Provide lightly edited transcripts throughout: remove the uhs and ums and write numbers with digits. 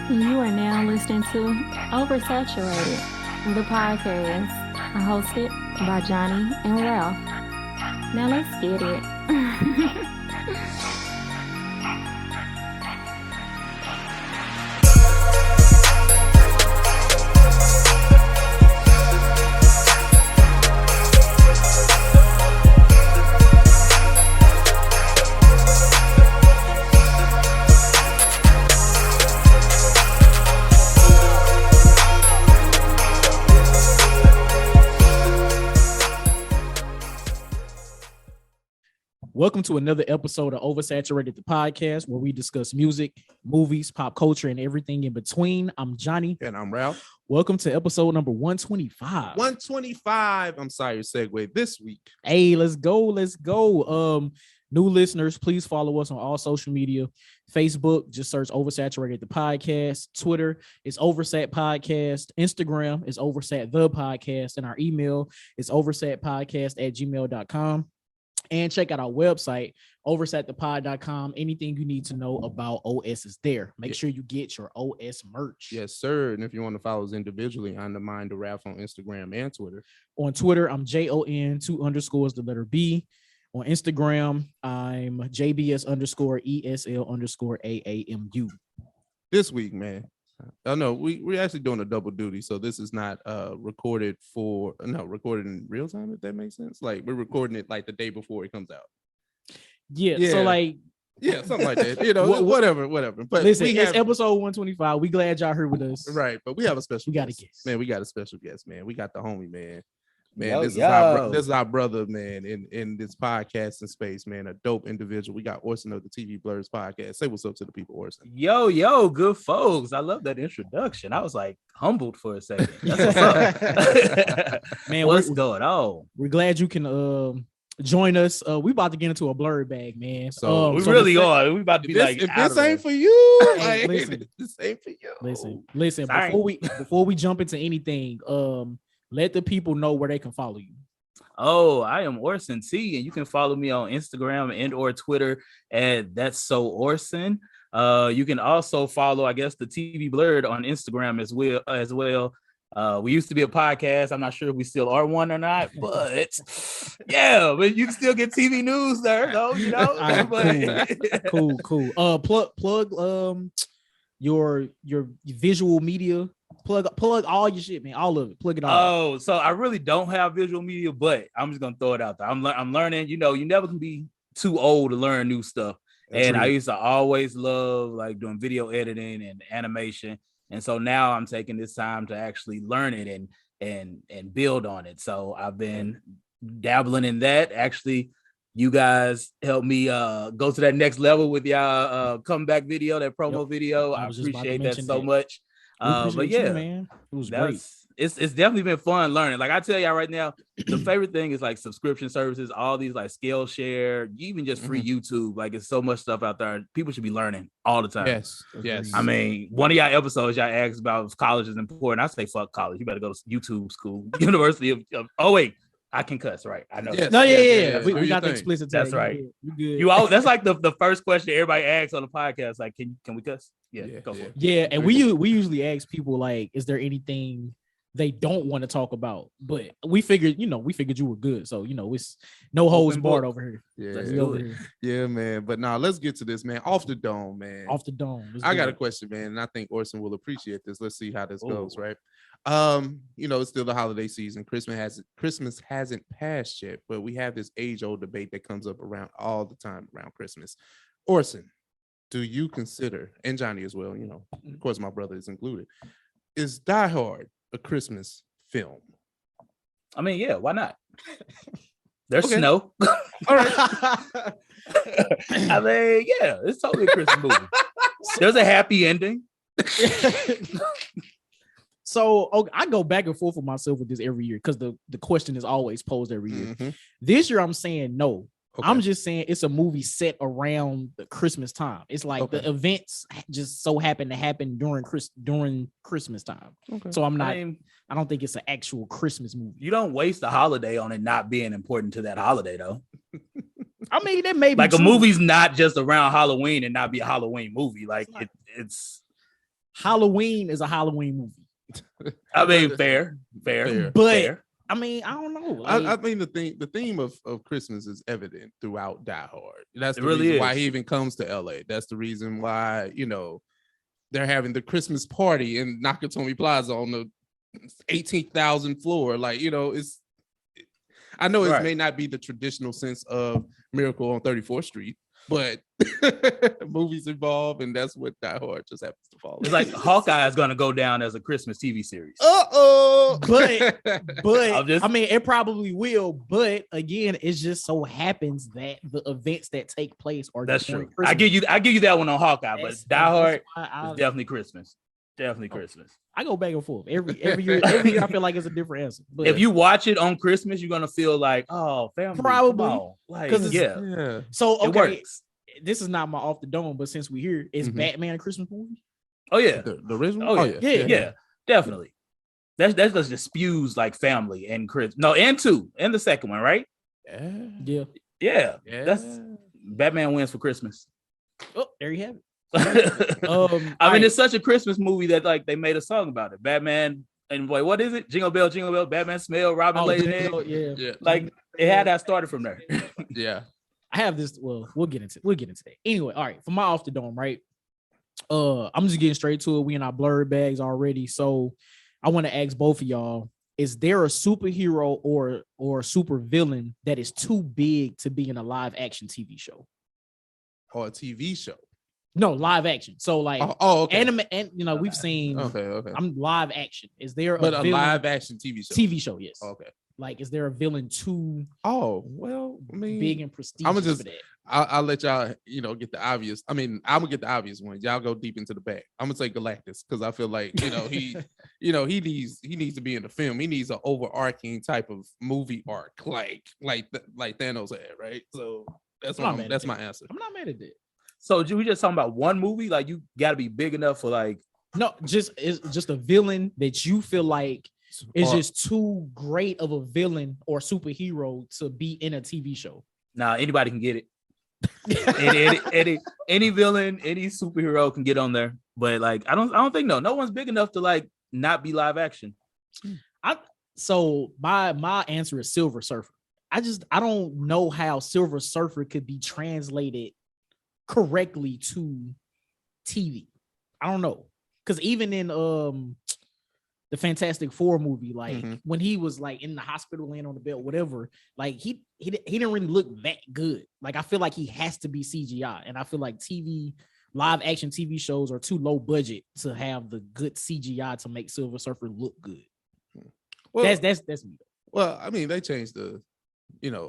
You are now listening to Oversaturated, the podcast, hosted by Johnnie and Ralph. Now let's get it. Welcome to another episode of Oversaturated, the podcast, where we discuss music, movies, pop culture, and everything in between. I'm Johnnie. And I'm Ralph. Welcome to episode number 125. 125. I'm sorry, segue this week. Hey, let's go. New listeners, please follow us on all social media. Facebook, just search Oversaturated, the podcast. Twitter is Oversat Podcast. Instagram is Oversat the podcast. And our email is oversatpodcast@gmail.com. And check out our website, oversatthepod.com. Anything you need to know about OS is there. Make sure you get your OS merch. Yes, sir. And if you want to follow us individually, I'm the Mind of Ralph on Instagram and Twitter. On Twitter, I'm JON2_B. On Instagram, I'm JBS_ESL_AAMU. This week, man. Oh no, we're actually doing a double duty, so this is not recorded in real time, if that makes sense. Like we're recording it like the day before it comes out. Yeah. So like something like that. You know, whatever. But listen, it's episode 125. We glad y'all here with us. Right, but we have a special guest. Man, we got a special guest, man. We got the homie, man. This is our brother, man, in this podcasting space, man. A dope individual. We got Orson of the TV Blerds podcast. Say what's up to the people, Orson. Yo, good folks. I love that introduction. I was like humbled for a second. That's what's up. Man, what's going on? We're glad you can join us. We about to get into a Blerd bag, man. So we really are. We about to be if this ain't for you, hey, listen, this ain't for you. Listen. Before we jump into anything, let the people know where they can follow you. Oh, I am Orson T, and you can follow me on Instagram and or Twitter at That's So Orson. You can also follow, I guess, the TV Blerd on Instagram as well. We used to be a podcast. I'm not sure if we still are one or not, but yeah, but you can still get TV news there, though. You know, cool. Plug your visual media. Plug all your shit, man. All of it. Plug it all. Oh, so I really don't have visual media, but I'm just gonna throw it out there. I'm learning. You know, you never can be too old to learn new stuff. And I used to always love like doing video editing and animation. And so now I'm taking this time to actually learn it and build on it. So I've been dabbling in that. Actually, you guys helped me go to that next level with y'all comeback video, that promo video. I appreciate that so much. But yeah, man, it was great. It's definitely been fun learning. Like I tell y'all right now, the favorite thing is like subscription services, all these like Skillshare, even just free YouTube. Like it's so much stuff out there. People should be learning all the time. Yes. I mean, one of y'all episodes y'all asked about if college is important. I say fuck college. You better go to YouTube school, University of oh wait. I can cuss, right? I know. Yes. No, yeah. We got the explicit tag. That's right. You all. That's like the first question everybody asks on the podcast. Like, can we cuss? Yeah, go for it. Yeah, and we usually ask people like, is there anything they don't want to talk about? But we figured you were good, so it's no holds barred over here. Yeah, man. But now let's get to this, man. Off the dome, man. Off the dome. I got a question, man, and I think Orson will appreciate this. Let's see how this goes, right? It's still the holiday season. Christmas hasn't passed yet, but we have this age-old debate that comes up around all the time around Christmas. Orson, do you consider, and Johnnie as well, of course my brother is included, is Die Hard a Christmas film? I mean, yeah, why not? There's snow. All right. I mean, yeah, it's totally a Christmas movie. There's a happy ending. So I go back and forth with myself with this every year because the question is always posed every year. Mm-hmm. This year I'm saying no. Okay. I'm just saying it's a movie set around the Christmas time. It's like the events just so happen to happen during Christmas time. Okay. So I don't think it's an actual Christmas movie. You don't waste a holiday on it not being important to that holiday, though. I mean, that may be like true. A movie's not just around Halloween and not be a Halloween movie. Like it's Halloween is a Halloween movie. I mean, fair. But I mean, I don't know. Like, I mean, the theme of Christmas is evident throughout Die Hard. That's the really reason is. why he even comes to LA. That's the reason why, they're having the Christmas party in Nakatomi Plaza on the 18,000 floor. Like, I know it may not be the traditional sense of Miracle on 34th Street, but movies involved, and that's what Die Hard just happens to follow. It's like Hawkeye is going to go down as a Christmas TV series. but just- I mean, it probably will. But again, it just so happens that the events that take place are That's during true. Christmas. I give you that one on Hawkeye, but Die Hard why is definitely Christmas. Definitely Christmas. I go back and forth every year. Every year, I feel like it's a different answer. But If you watch it on Christmas, you're gonna feel like, oh, family, Probably. come on. Like, 'Cause yeah. so It okay, works. this is not my off the dome, but since we're here, is Mhm. Batman a Christmas movie? Oh yeah. The original? Oh yeah. Definitely. That's just spews like family and Chris. No, and two, and the second one, right? Yeah. Yeah. That's Batman wins for Christmas. Oh, there you have it. I mean, it's such a Christmas movie that like they made a song about it. Batman and wait, what is it? Jingle bell, Batman smell, Robin laid an egg. Yeah. Like it had that started from there. Yeah. I have this. Well, we'll get into that. Anyway, all right. For my off the dome, right? I'm just getting straight to it. We in our Blerd bags already. So I want to ask both of y'all: is there a superhero or super villain that is too big to be in a live action TV show? Or a TV show. No, live action. So like okay. anime, and we've seen. Okay. I'm live action. Is there But a villain, live action TV show? TV show? Yes. Okay. Like, is there a villain too Well, I mean, big and prestigious for that? I'll let y'all, get the obvious. I mean, I'm gonna get the obvious one. Y'all go deep into the bag. I'm gonna say Galactus because I feel like he, he needs to be in the film. He needs an overarching type of movie arc, like Thanos had, right? So that's my answer. I'm not mad at that. So we just talking about one movie? Like you got to be big enough for like No, it's just a villain that you feel like is just too great of a villain or superhero to be in a TV show. Nah, anybody can get it. any villain, any superhero can get on there. But like I don't think no one's big enough to like not be live action. So my answer is Silver Surfer. I don't know how Silver Surfer could be translated correctly to TV. I don't know. Because even in the Fantastic Four movie, like when he was like in the hospital laying on the bed, whatever, like he didn't really look that good. Like I feel like he has to be CGI, and I feel like live action TV shows are too low budget to have the good CGI to make Silver Surfer look good. Well, that's me. Well, I mean, they changed the,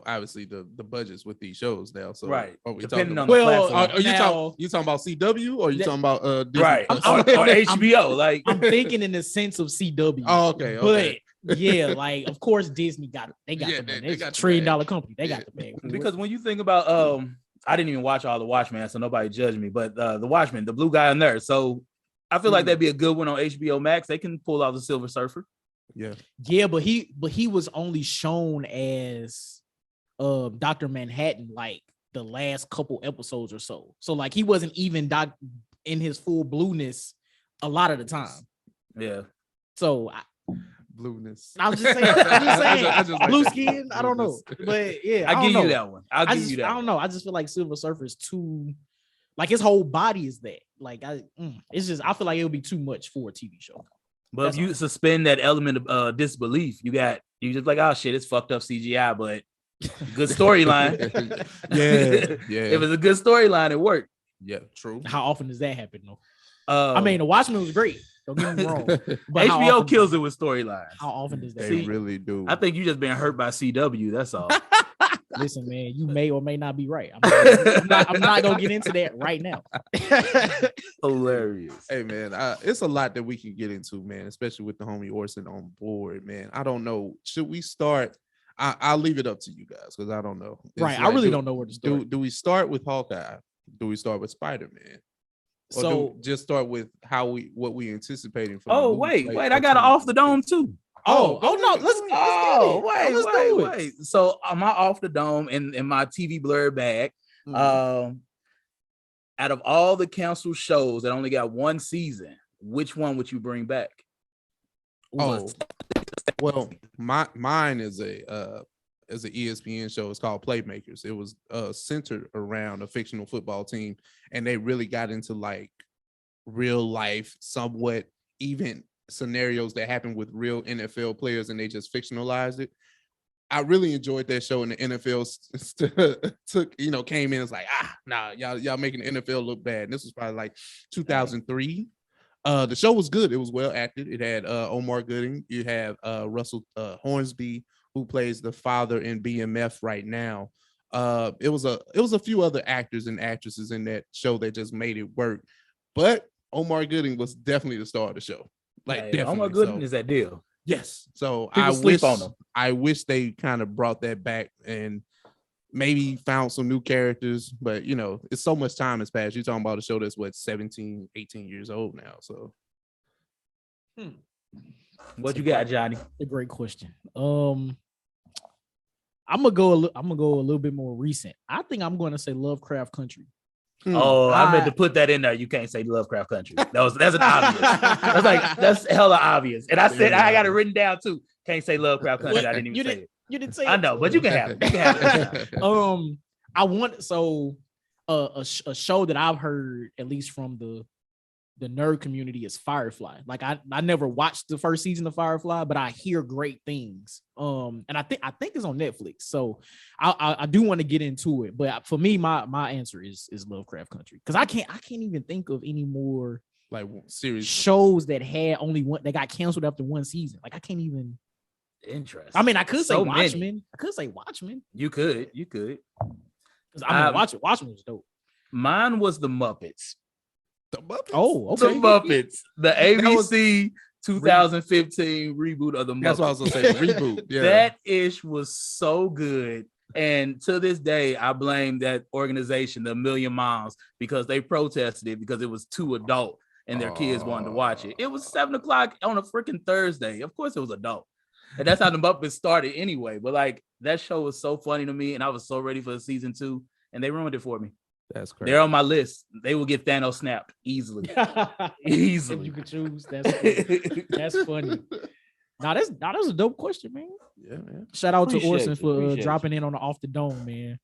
obviously the budgets with these shows now. So right, are we depending talking on about, the platform. you talking about CW or you talking about Disney? Right or HBO? Like I'm thinking in the sense of CW. Oh, okay. But yeah, like of course Disney got it. They got the money. It's a $1 trillion company. They got the bag. Because when you think about I didn't even watch all the Watchmen, so nobody judge me. But the Watchmen, the blue guy in there. So I feel like that'd be a good one on HBO Max. They can pull out the Silver Surfer. Yeah, but he was only shown as Dr. Manhattan like the last couple episodes or so. So like he wasn't even in his full blueness a lot of the time. Yeah. So blueness. I'm just saying. I just like blue that. skin. I don't know, but yeah, I'll give you that one. I don't know. I just feel like Silver Surfer is too, like his whole body is that. Like it's just I feel like it would be too much for a TV show. But if you suspend that element of disbelief, you just like, oh shit, it's fucked up CGI, but good storyline. yeah. If it's a good storyline, it worked. Yeah, true. How often does that happen though? I mean, the Watchmen was great. Don't get me wrong. But HBO kills it with storylines. How often does that? They really do. I think you just been hurt by CW. That's all. Listen, man, you may or may not be right. I'm not gonna get into that right now. Hilarious. Hey, man, it's a lot that we can get into, man, especially with the homie Orson on board, man. I don't know. Should we start? I'll leave it up to you guys because I don't know. Right, I really don't know where to start. Do we start with Hawkeye? Do we start with Spider-Man? Or so just start with what we anticipating from. Oh wait, I got an off the dome too. Oh no, let's get it. Wait. So my off the dome in my TV Blerd bag. Out of all the canceled shows that only got one season, which one would you bring back? Oh, well, mine is an ESPN show. It's called Playmakers. It was centered around a fictional football team, and they really got into like real life, somewhat even scenarios that happen with real NFL players, and they just fictionalized it. I really enjoyed that show, and the NFL came in and was like, nah, y'all making the NFL look bad. And this was probably like 2003. The show was good. It was well acted. It had Omar Gooding. You have Russell Hornsby, who plays the father in BMF right now. It was a few other actors and actresses in that show that just made it work. But Omar Gooding was definitely the star of the show. Like, definitely. Omar Gooding is that deal. Yes. So People I wish they kind of brought that back and maybe found some new characters, but it's so much time has passed. You're talking about a show that's 17, 18 years old now. So what you got, Johnny? A great question. I'm gonna go a little bit more recent. I think I'm going to say Lovecraft Country. Oh, I meant to put that in there. You can't say Lovecraft Country. That's an obvious. That's hella obvious. And I said I got it written down too. Can't say Lovecraft Country. I didn't even say it. You didn't say it. I know, but you can have it. You can have it. I want a show that I've heard at least from the nerd community is Firefly. Like I never watched the first season of Firefly, but I hear great things. And I think it's on Netflix. So I do want to get into it. But for me, my answer is Lovecraft Country, because I can't even think of any more like series shows that had only one that got canceled after one season. Like I can't even. Interesting. I mean, I could say Watchmen. I could say Watchmen. You could. Because Watchmen was dope. Mine was the Muppets. The Muppets. Oh, okay. The Muppets. The ABC 2015 reboot of the Muppets. That's what I was gonna say. The reboot. Yeah. That ish was so good. And to this day, I blame that organization, the Million Moms, because they protested it because it was too adult and their kids wanted to watch it. It was 7:00 on a freaking Thursday. Of course it was adult. And that's how the Muppets started anyway. But like, that show was so funny to me, and I was so ready for season 2, and they ruined it for me. That's crazy. They're on my list. They will get Thanos snapped easily. Easily. If you could choose. That's funny. That was a dope question, man. Yeah, man. Shout out to Orson for dropping in on the Off the Dome, man.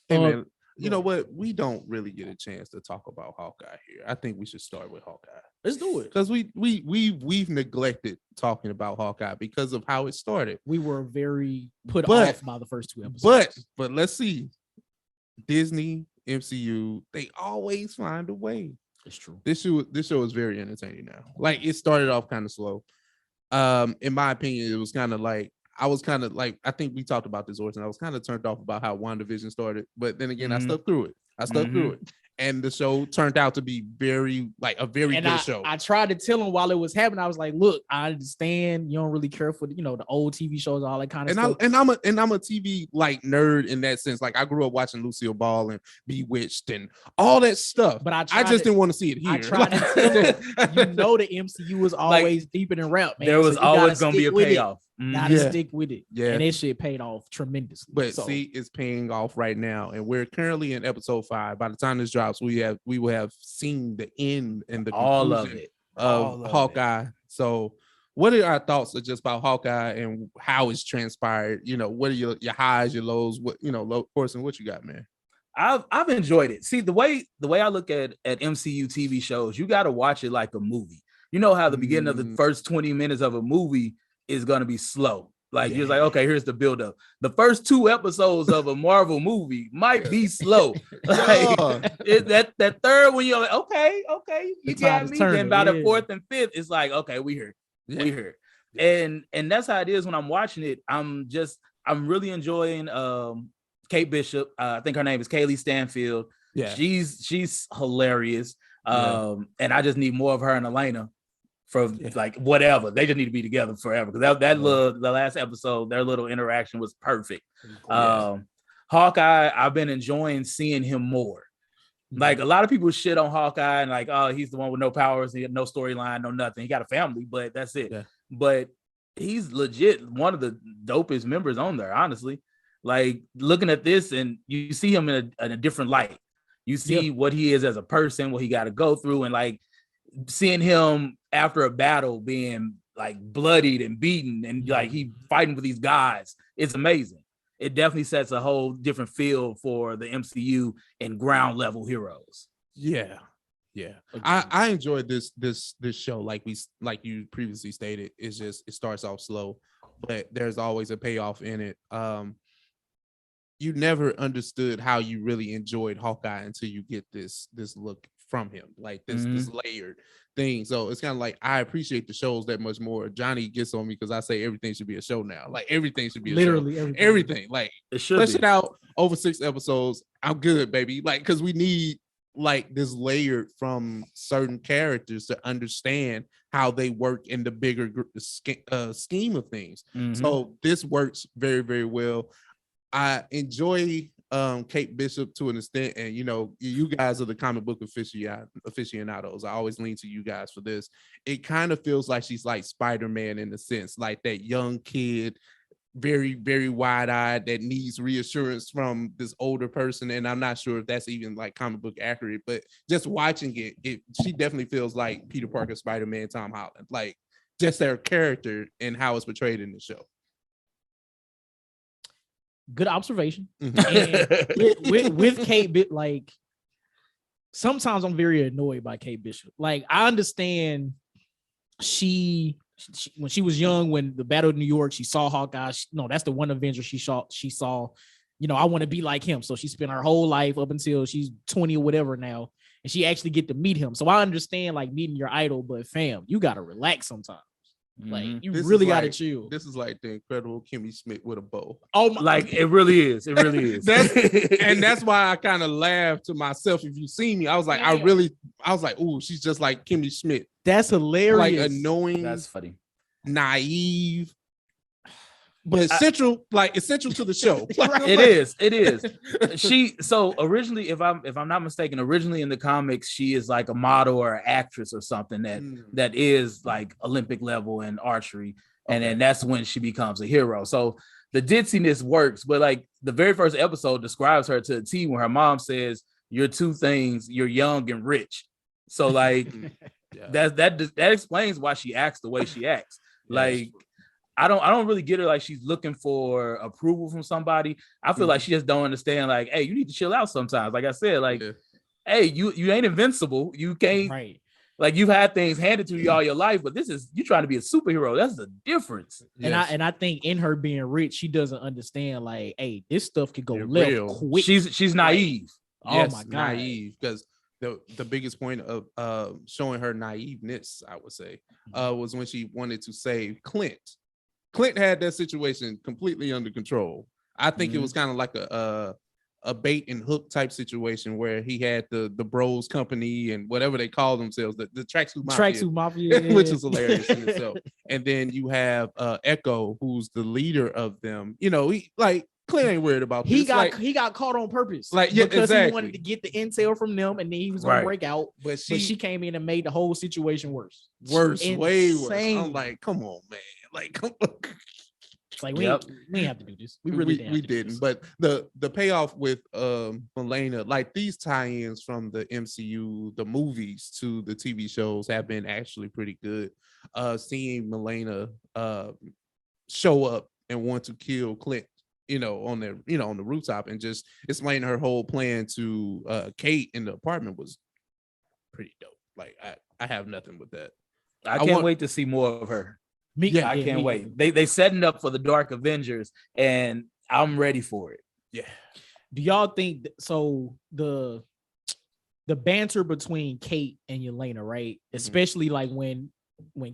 Hey, man. You know what? We don't really get a chance to talk about Hawkeye here. I think we should start with Hawkeye. Let's do it. Because we've neglected talking about Hawkeye because of how it started. We were very put off by the first 2 episodes. But let's see. Disney, MCU, they always find a way. It's true. This show is very entertaining now. Like, it started off kind of slow. In my opinion, it was kind of like, I was kind of like, I think we talked about this, Orson. I was kind of turned off about how WandaVision started, but then again, I stuck through it. And the show turned out to be very good show. I tried to tell him while it was happening. I was like, "Look, I understand you don't really care for the old TV shows, all that kind of stuff." And I'm a TV like nerd in that sense. Like, I grew up watching Lucille Ball and Bewitched and all that stuff. But I just didn't want to see it here. I tried to tell him, the MCU was always deeper than rap, man. There was always gonna be a payoff. Gotta stick with it. Yeah. And that shit paid off tremendously. But see, it's paying off right now. And we're currently in episode 5. By the time this drops, we will have seen the end and the conclusion of Hawkeye. So what are our thoughts just about Hawkeye and how it's transpired? What are your highs, your lows? What Orson, what you got, man? I've enjoyed it. See, the way I look at MCU TV shows, you got to watch it like a movie. You know how the beginning of the first 20 minutes of a movie is going to be slow. Like, you're like, okay, here's the buildup. The first 2 episodes of a Marvel movie might be slow. Like, that third one, you're like, okay, you got me. Then by the 4th and 5th, it's like, okay, we here. And that's how it is when I'm watching it. I'm really enjoying Kate Bishop. I think her name is Kaylee Stanfield. Yeah, she's hilarious. And I just need more of her and Elena. From like whatever, they just need to be together forever, because the last episode, their little interaction was perfect. Hawkeye, I've been enjoying seeing him more. Like, a lot of people shit on Hawkeye and like, oh, he's the one with no powers, he had no storyline, no nothing. He got a family, but that's it. Yeah. But he's legit one of the dopest members on there, honestly. Like, looking at this, and you see him in a different light. You see what he is as a person, what he got to go through, and like, seeing him after a battle being like bloodied and beaten and like he fighting with these guys, it's amazing. It definitely sets a whole different feel for the MCU and ground level heroes. Yeah. I enjoyed this show. Like you previously stated, it's just it starts off slow, but there's always a payoff in it. You never understood how you really enjoyed Hawkeye until you get this look from him, like this layered thing. So it's kind of like I appreciate the shows that much more. Johnnie gets on me because I say everything should be a show now. Like everything should be a literally show. Everything. Like it should flesh it out over 6 episodes. I'm good, baby. Like because we need like this layered from certain characters to understand how they work in the bigger scheme of things. So this works very, very well. I enjoy Kate Bishop to an extent, and you guys are the comic book aficionados. I always lean to you guys for this. It kind of feels like she's like Spider-Man in a sense, like that young kid, very, very wide-eyed that needs reassurance from this older person. And I'm not sure if that's even like comic book accurate, but just watching it, she definitely feels like Peter Parker, Spider-Man, Tom Holland, like just their character and how it's portrayed in the show. Good observation. And with Kate Bishop, like sometimes I'm very annoyed by Kate Bishop. Like I understand she when she was young, when the Battle of New York, she saw Hawkeye. That's the one Avenger she saw. I want to be like him. So she spent her whole life up until she's 20 or whatever now, and she actually get to meet him. So I understand like meeting your idol, but fam, you gotta relax sometimes. Like you really gotta chill. This is like the Incredible Kimmy Schmidt with a bow. Oh my, like it really is. It really is. That's why I kind of laughed to myself. If you see me, I was like, ooh, she's just like Kimmy Schmidt. That's hilarious. Like annoying. That's funny. Naive. But essential to the show. It is. So originally, if I'm not mistaken, originally in the comics, she is like a model or an actress or something that is like Olympic level in archery. And then that's when she becomes a hero. So the ditziness works, but like the very first episode describes her to a T when her mom says, "You're two things, you're young and rich." So like that explains why she acts the way she acts. Like I don't really get her like she's looking for approval from somebody. I feel like she just don't understand, like, hey, you need to chill out sometimes. Like I said, like, hey, you ain't invincible. You can't like you've had things handed to you all your life, but you trying to be a superhero. That's the difference. Yes. And I think in her being rich, she doesn't understand, like, hey, this stuff could go left quick. She's naive. Yes, oh my God. Naive, because the biggest point of showing her naiveness, I would say, was when she wanted to save Clint. Clint had that situation completely under control. I think it was kind of like a bait and hook type situation where he had the bros company and whatever they call themselves, the tracksuit mafia, which is hilarious in itself. And then you have Echo, who's the leader of them. He like Clint ain't worried about this. He got caught on purpose, because he wanted to get the intel from them, and then he was gonna break out. But she came in and made the whole situation worse, way worse. I'm like, come on, man. Like, come on. It's like we didn't have to do this. We really didn't. But the payoff with Milena, like these tie-ins from the MCU, the movies to the TV shows have been actually pretty good. Seeing Milena show up and want to kill Clint, on the rooftop, and just explain her whole plan to Kate in the apartment was pretty dope. Like I have nothing with that. I can't wait to see more of her. I can't wait. They setting up for the Dark Avengers, and I'm ready for it. Yeah. Do y'all think so? The banter between Kate and Yelena, right? Especially like when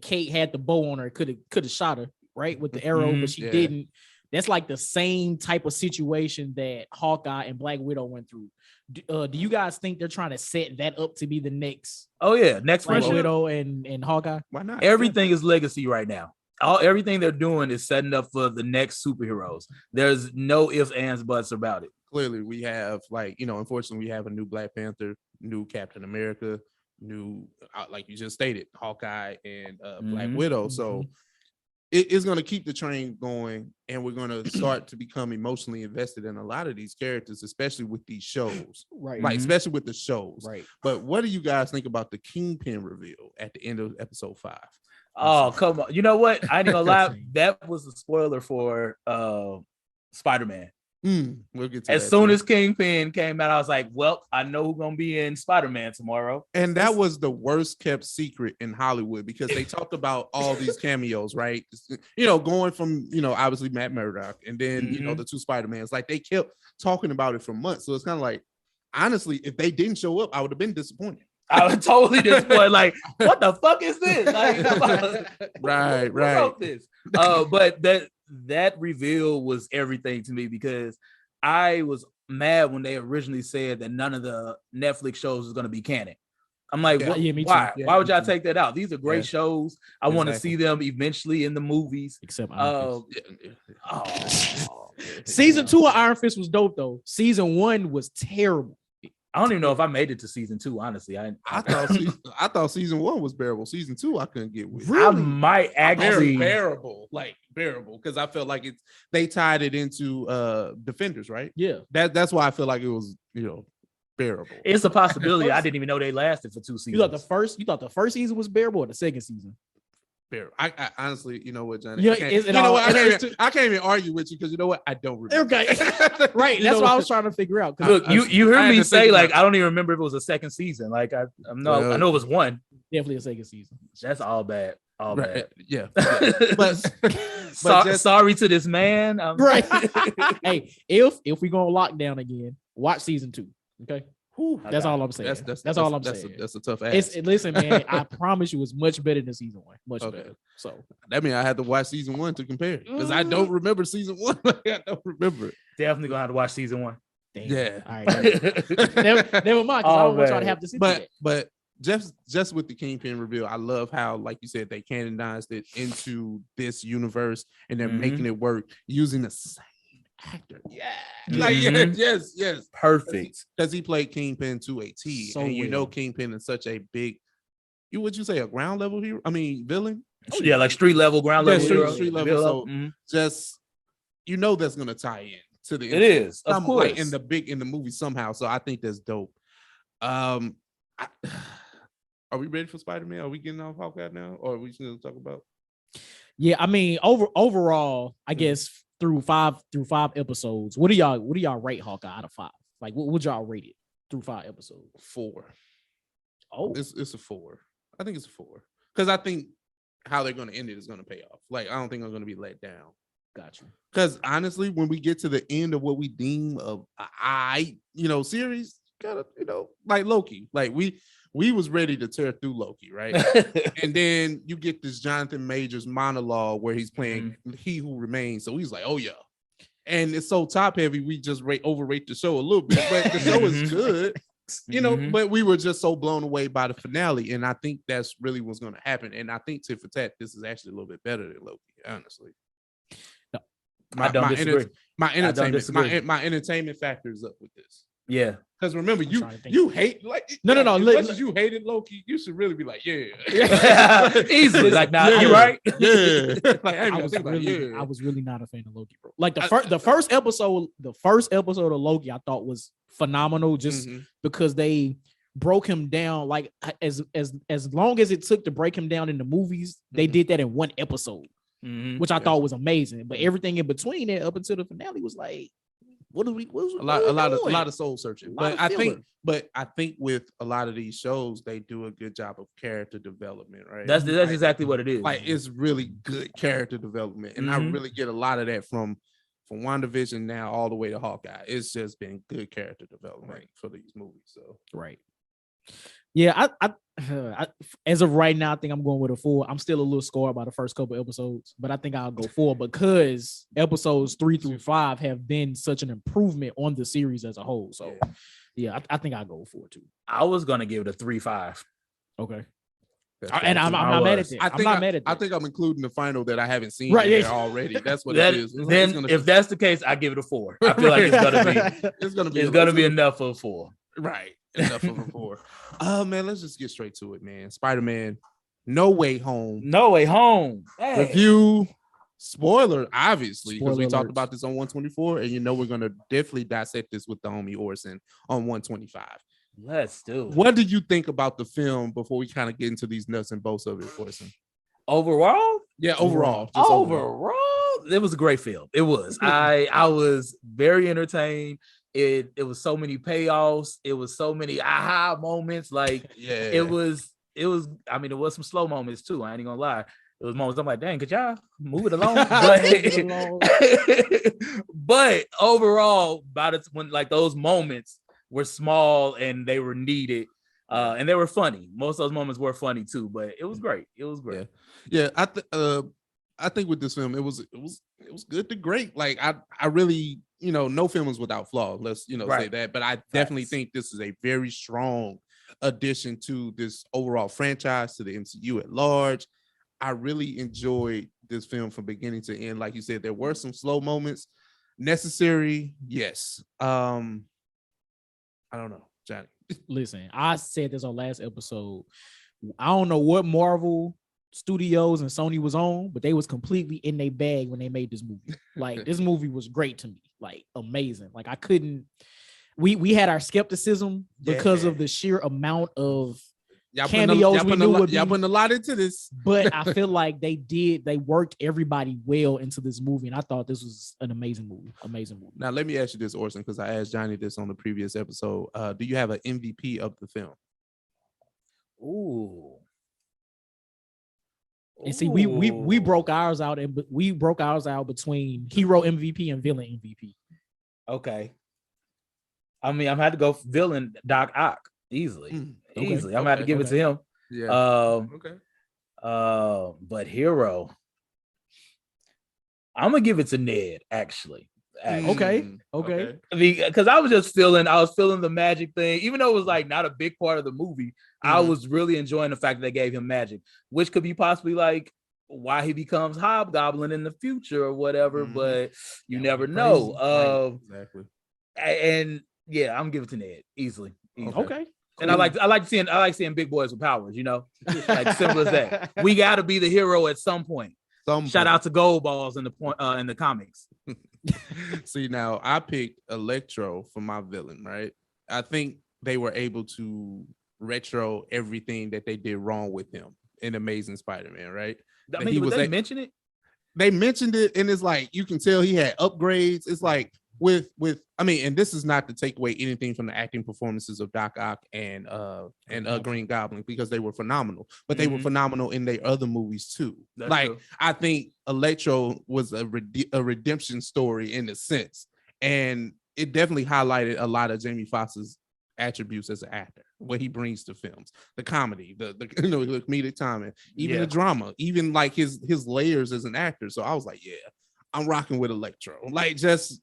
Kate had the bow on her, could have shot her right with the arrow, but she didn't. That's like the same type of situation that Hawkeye and Black Widow went through. Do you guys think they're trying to set that up to be the next? Oh yeah, next Black Widow and Hawkeye. Why not? Everything is legacy right now. Everything they're doing is setting up for the next superheroes. There's no ifs, ands, buts about it. Clearly, we have unfortunately, we have a new Black Panther, new Captain America, new like you just stated, Hawkeye and Black Widow. So it's going to keep the train going, and we're going to start to become emotionally invested in a lot of these characters, especially with these shows, right? Like especially with the shows, right? But what do you guys think about the Kingpin reveal at the end of episode 5? Oh, come on! You know what? I ain't gonna lie. That was a spoiler for Spider-Man. We'll get to as soon as Kingpin came out, I was like, well, I know who's gonna be in Spider-Man tomorrow. And that was the worst kept secret in Hollywood because they talked about all these cameos, right? You know, going from, you know, obviously Matt Murdock and then, you know, the 2 Spider-Mans. Like they kept talking about it for months. So it's kind of like, honestly, if they didn't show up, I would have been disappointed. I was totally disappointed. Like, what the fuck is this? Like, right. Who wrote this? But that reveal was everything to me because I was mad when they originally said that none of the Netflix shows was going to be canon. I'm like, why? Yeah, why would y'all take that out? These are great shows. I want to see them eventually in the movies. Except season 2 of Iron Fist was dope though. Season 1 was terrible. I don't even know if I made it to season 2. Honestly, I thought season 1 was bearable. Season 2, I couldn't get with. Really? I might actually bearable because I felt like they tied it into Defenders, right? Yeah, that's why I feel like it was, you know, bearable. It's a possibility. I didn't even know they lasted for 2 seasons. You thought the first season was bearable or the second season? Bearable. I honestly, you know what, Johnnie? Yeah, I can't even argue with you because you know what? I don't remember. Okay, right. That's what I was trying to figure out. Look, you heard me say like I don't even remember if it was a second season. Like I know it was one. Definitely a second season. That's all bad. All bad. Yeah. But sorry to this man. Right. Hey, if we go on lockdown again, watch season 2. Okay. That's all I'm saying. That's all I'm saying. That's a tough ask. Listen, man, I promise you, it's much better than season 1. Much better. So that means I had to watch season 1 to compare because I don't remember season 1. I don't remember it. Definitely gonna have to watch season 1. Damn. Yeah. All right. Never mind. I don't want y'all to have to see that. But just with the Kingpin reveal, I love how, like you said, they canonized it into this universe and they're making it work using the same actor. Yeah. Like yes. Perfect. Because he played Kingpin to a T. So and you know Kingpin is such a big, would you say a ground level hero? I mean villain? Yeah, like street level, ground level. Street level. So just you know that's gonna tie in to the it is of course like in the movie somehow. So I think that's dope. Are we ready for Spider-Man? Are we getting off Hawkeye now? Or are we just gonna talk about? Yeah, I mean overall, I guess through five episodes, what do y'all rate Hawkeye out of 5? Like what would y'all rate it through 5 episodes? 4. Oh, it's a 4. I think it's a 4 because I think how they're going to end it is going to pay off. Like I don't think I'm going to be let down. Got you. Because honestly, when we get to the end of what we deem of series, gotta like Loki, like we was ready to tear through Loki, right? And then you get this Jonathan Majors monologue where he's playing He Who Remains. So he's like, oh yeah. And it's so top heavy, we just overrate the show a little bit, but the show is good, but we were just so blown away by the finale. And I think that's really what's going to happen. And I think tit for tat, this is actually a little bit better than Loki, honestly. No, I don't disagree. My entertainment factor is up with this. Yeah, because remember, you hate like no. As much as you hated Loki, you should really be like, easily. Like, nah, you right? Yeah. Like, I was really not a fan of Loki, bro. Like the first episode of Loki, I thought was phenomenal, just because they broke him down. Like as long as it took to break him down in the movies, they did that in one episode, which I thought was amazing. But everything in between it, up until the finale, was like. A lot of soul searching, but I think with a lot of these shows they do a good job of character development, right? That's exactly what it is. Like it's really good character development, and I really get a lot of that from WandaVision now all the way to Hawkeye. It's just been good character development for these movies. So yeah, I as of right now, I think I'm going with a 4. I'm still a little scarred by the first couple episodes, but I think I'll go 4 because episodes 3 through 5 have been such an improvement on the series as a whole. So yeah, I think I'll go 4 too. I was gonna give it a 3.5. Okay. And I'm not mad at it. I'm not mad at it. I think I'm including the final that I haven't seen already. That's what it is. Then if that's the case, I give it a 4. I feel like it's gonna be enough of 4. Right. Enough of a 4. Man, let's just get straight to it, man. Spider-Man, No Way Home. No Way Home. Hey. Review. Spoiler, obviously, because we Spoiler talked alerts. about this on 124, and we're gonna definitely dissect this with the homie Orson on 125. Let's do it. What did you think about the film before we kind of get into these nuts and bolts of it, Orson? Overall? Yeah, overall. Just Overall, it was a great film. It was. I was very entertained. It was so many payoffs. It was so many aha moments. Like it was. I mean, it was some slow moments too. I ain't gonna lie. It was moments I'm like, dang, could y'all move it along? But overall, when like those moments were small and they were needed, and they were funny. Most of those moments were funny too. But it was great. It was great. Yeah. I think with this film, it was good to great. Like I really, no film is without flaws. Let's say that. But I definitely think this is a very strong addition to this overall franchise, to the MCU at large. I really enjoyed this film from beginning to end. Like you said, there were some slow moments necessary. Yes. I don't know, Johnny. Listen, I said this on last episode. I don't know what Marvel Studios and Sony was on, but they was completely in their bag when they made this movie. Like this movie was great to me, like amazing. Like I couldn't. We had our skepticism because of the sheer amount of cameos we knew would be. Y'all putting a lot into this, but I feel like they worked everybody well into this movie, and I thought this was an amazing movie. Now let me ask you this, Orson, because I asked Johnny this on the previous episode. Do you have an MVP of the film? Ooh. And see, we broke ours out, and we broke ours out between hero MVP and villain MVP. Okay. I mean, I'm gonna have to go villain Doc Ock easily. Easily. I'm gonna have to give it to him. Yeah. But hero, I'm gonna give it to Ned, actually. Okay. Because I was feeling the magic thing, even though it was like not a big part of the movie. I was really enjoying the fact that they gave him magic, which could be possibly like why he becomes Hobgoblin in the future or whatever, but you never know. Exactly. And yeah, I'm giving it to Ned easily. Okay. And I like seeing big boys with powers, like simple as that. We got to be the hero at some point. Shout out to Gold Balls in the comics. See, now I picked Electro for my villain, right? I think they were able to retro everything that they did wrong with him in Amazing Spider-Man, right? I mean, they mention it? They mentioned it, and it's like you can tell he had upgrades. It's like and this is not to take away anything from the acting performances of Doc Ock and Green Goblin, because they were phenomenal, but they were phenomenal in their other movies too. That's like true. I think Electro was a redemption story in a sense, and it definitely highlighted a lot of Jamie Foxx's attributes as an actor, what he brings to films, the comedy, the comedic timing, even the drama, even like his layers as an actor. So I was like, yeah, I'm rocking with Electro. Like just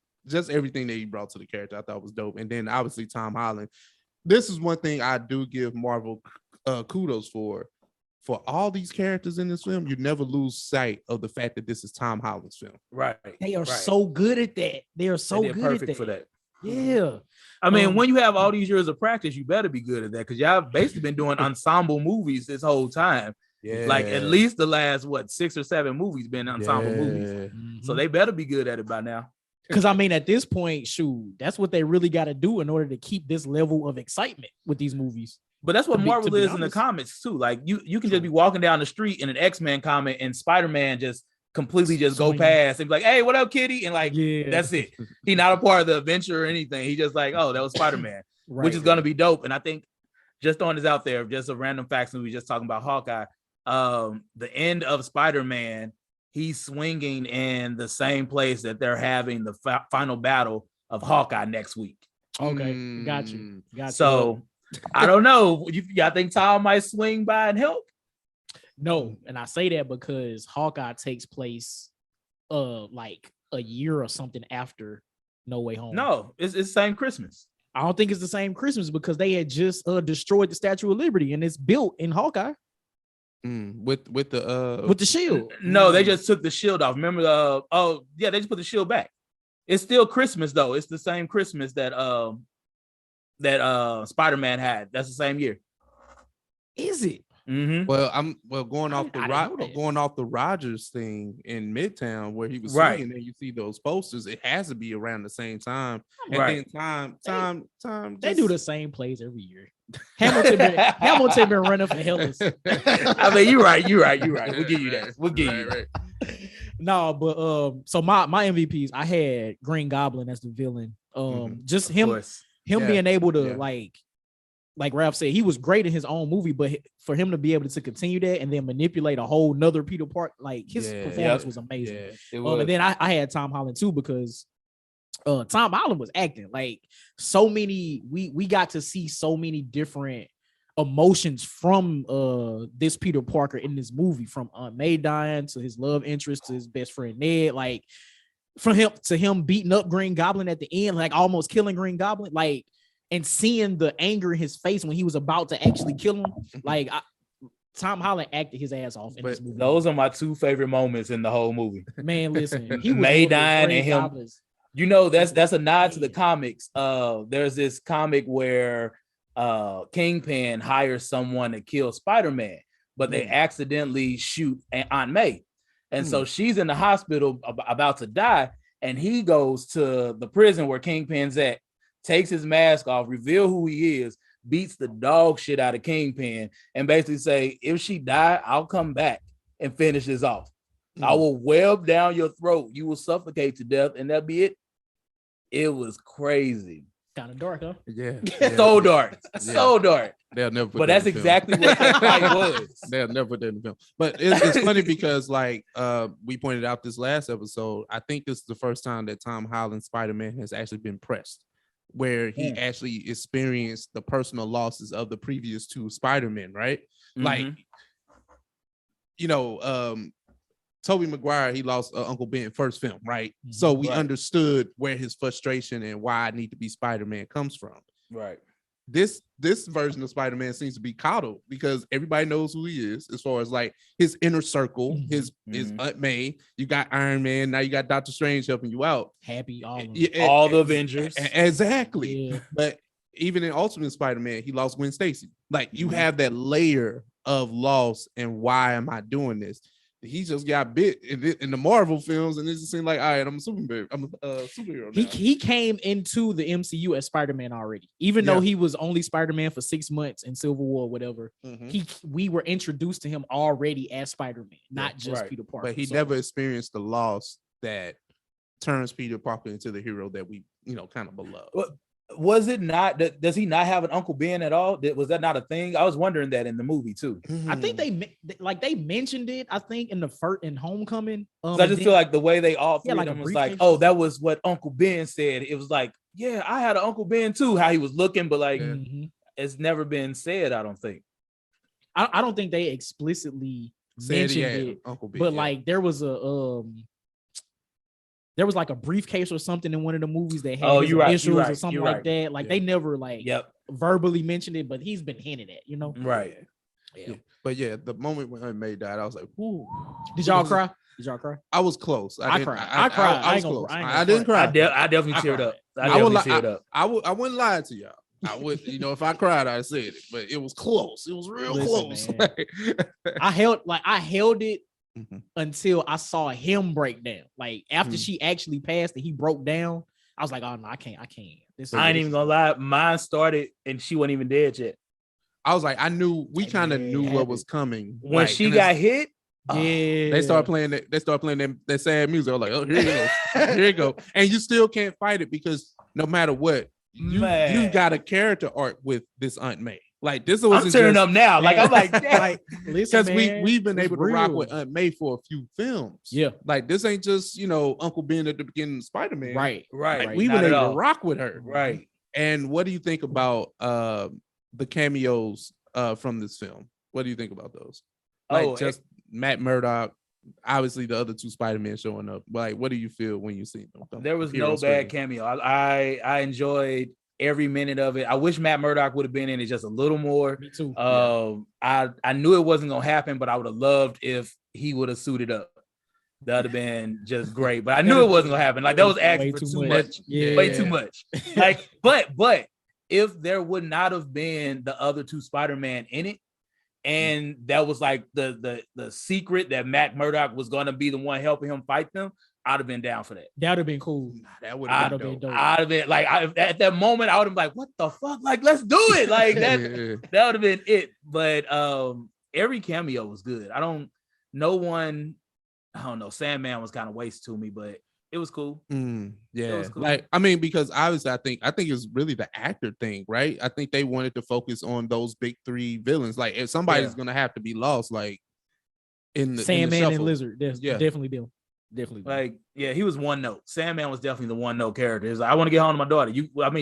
everything that he brought to the character I thought was dope. And then obviously Tom Holland. This is one thing I do give Marvel kudos for all these characters in this film. You never lose sight of the fact that this is Tom Holland's film. Right. They are so good at that. They are so good perfect at that. for that. Yeah. I mean, when you have all these years of practice, you better be good at that, because y'all basically been doing ensemble movies this whole time. Yeah. Like at least the last 6 or 7 movies been ensemble movies. Mm-hmm. So they better be good at it by now. Because I mean, at this point, shoot, that's what they really got to do in order to keep this level of excitement with these movies. But that's what Marvel is in the comics too. Like you can just be walking down the street in an X-Men comic and Spider-Man just completely just go past and be like, "Hey, what up, kitty?" And like, that's it. He's not a part of the adventure or anything. He just like, "Oh, that was Spider-Man," which is gonna be dope. And I think just throwing this out there, just a random fact, since we just talking about Hawkeye. The end of Spider-Man, he's swinging in the same place that they're having the final battle of Hawkeye next week. Okay, got you. So I don't know. Y'all think Tom might swing by and help? No, and I say that because Hawkeye takes place like a year or something after No Way Home. No, it's the same Christmas. I don't think it's the same Christmas because they had just destroyed the Statue of Liberty, and it's built in Hawkeye. With the shield. No, they just took the shield off. Remember they just put the shield back. It's still Christmas though. It's the same Christmas that Spider-Man had. That's the same year. Is it? Mm-hmm. Well, going I off didn't know that. the Rogers thing in Midtown where he was Right. swinging, and you see those posters. It has to be around the same time. And Right. then time. They do the same plays every year. Hamilton been running for Hellas. I mean, you're right. We'll give you that. We'll give you that. No, but so my MVPs, I had Green Goblin as the villain. Just him being able to like Ralph said, he was great in his own movie, but for him to be able to continue that and then manipulate a whole nother Peter Parker, like his performance was amazing. It was. And then I had Tom Holland too, because Tom Holland was acting like so many. We got to see so many different emotions from this Peter Parker in this movie, from Aunt May dying to his love interest to his best friend Ned, like from him beating up Green Goblin at the end, like almost killing Green Goblin, like, and seeing the anger in his face when he was about to actually kill him. Like Tom Holland acted his ass off in this movie. Those are my two favorite moments in the whole movie. Man, listen, he was May dying and him. Goblins. You know, that's a nod to the comics. There's this comic where Kingpin hires someone to kill Spider-Man, but they accidentally shoot Aunt May. And so she's in the hospital about to die, and he goes to the prison where Kingpin's at, takes his mask off, reveal who he is, beats the dog shit out of Kingpin, and basically say, if she die, I'll come back and finish this off. I will web down your throat. You will suffocate to death, and that'll be it. It was crazy. Kind of dark, huh? Yeah. So dark. So dark. They'll never put but that's exactly what that fight was. They'll never put that in the film. But it's funny because, like, we pointed out this last episode, I think this is the first time that Tom Holland's Spider-Man has actually been pressed, where he actually experienced the personal losses of the previous two Spider-Men, right? Like, you know, Tobey Maguire, he lost Uncle Ben first film, right? So we understood where his frustration and why I need to be Spider-Man comes from. Right. This version of Spider-Man seems to be coddled because everybody knows who he is, as far as like his inner circle, his Aunt May. You got Iron Man, now you got Doctor Strange helping you out. Happy, all the Avengers. Exactly. Yeah. But even in Ultimate Spider-Man, he lost Gwen Stacy. Like, you have that layer of loss, and why am I doing this? He just got bit in the Marvel films, and it just seemed like, all right, I'm a superhero now. He came into the MCU as Spider-Man already, even though he was only Spider-Man for 6 months in Civil War or whatever. We were introduced to him already as Spider-Man, not just Peter Parker. But he never experienced the loss that turns Peter Parker into the hero that we, kind of beloved. Was it not? Does he not have an Uncle Ben at all? Was that not a thing? I was wondering that in the movie too. I think they mentioned it. I think in Homecoming. I just feel like the way they all three of them was like, oh, that was what Uncle Ben said. It was like, yeah, I had an Uncle Ben too. How he was looking, but like, it's never been said. I don't think. I don't think they explicitly mentioned it. Uncle Ben, but like there was like a briefcase or something in one of the movies that had his initials or something like that. Like they never verbally mentioned it, but he's been hinted at, Right. Yeah. But yeah, the moment when Aunt May died, I was like, "Whoo!" Did y'all cry? Did y'all cry? I was close. I cried. I was close. I didn't cry. I definitely teared up. I wouldn't lie to y'all. I would, if I cried, I said it, but it was close. It was real close. I held it until I saw him break down. Like after she actually passed and he broke down, I was like, oh no, I can't. I ain't even gonna lie. Mine started and she wasn't even dead yet. I was like, we kind of knew what was coming. When she got hit, they started playing that sad music. I was like, oh, here you go. Here you go. And you still can't fight it because no matter what, you got a character arc with this Aunt May. Like this was. I'm turning up now. Like I'm like, because we've been able to rock with Aunt May for a few films. Yeah, like this ain't just Uncle Ben at the beginning of Spider-Man. Right. Like, we've been able to rock with her. Right. And what do you think about the cameos from this film? What do you think about those? Like just Matt Murdock, obviously the other two Spider-Men showing up. Like, what do you feel when you see them? There was no bad cameo. I enjoyed every minute of it. I wish Matt Murdock would have been in it just a little more. Me too. I knew it wasn't gonna happen, but I would have loved if he would have suited up. That would have been just great. But I knew it wasn't gonna happen. Like that was asking for too much. Way too much. Like, but if there would not have been the other two Spider-Man in it, and that was like the secret that Matt Murdock was going to be the one helping him fight them, I'd have been down for that. That'd have been cool. That would have been dope. I'd have been like, at that moment, I would have been like, what the fuck? Like, let's do it. Like that would have been it. But every cameo was good. I don't know. Sandman was kind of waste to me, but it was cool. Yeah, it was cool. Like, I mean, because obviously I think it's really the actor thing, right? I think they wanted to focus on those big three villains. Like, if somebody's gonna have to be lost, like in the Sandman and Lizard, definitely Bill. Definitely. Like, yeah, he was one note. Sandman was definitely the one note character. He's like, I want to get home to my daughter.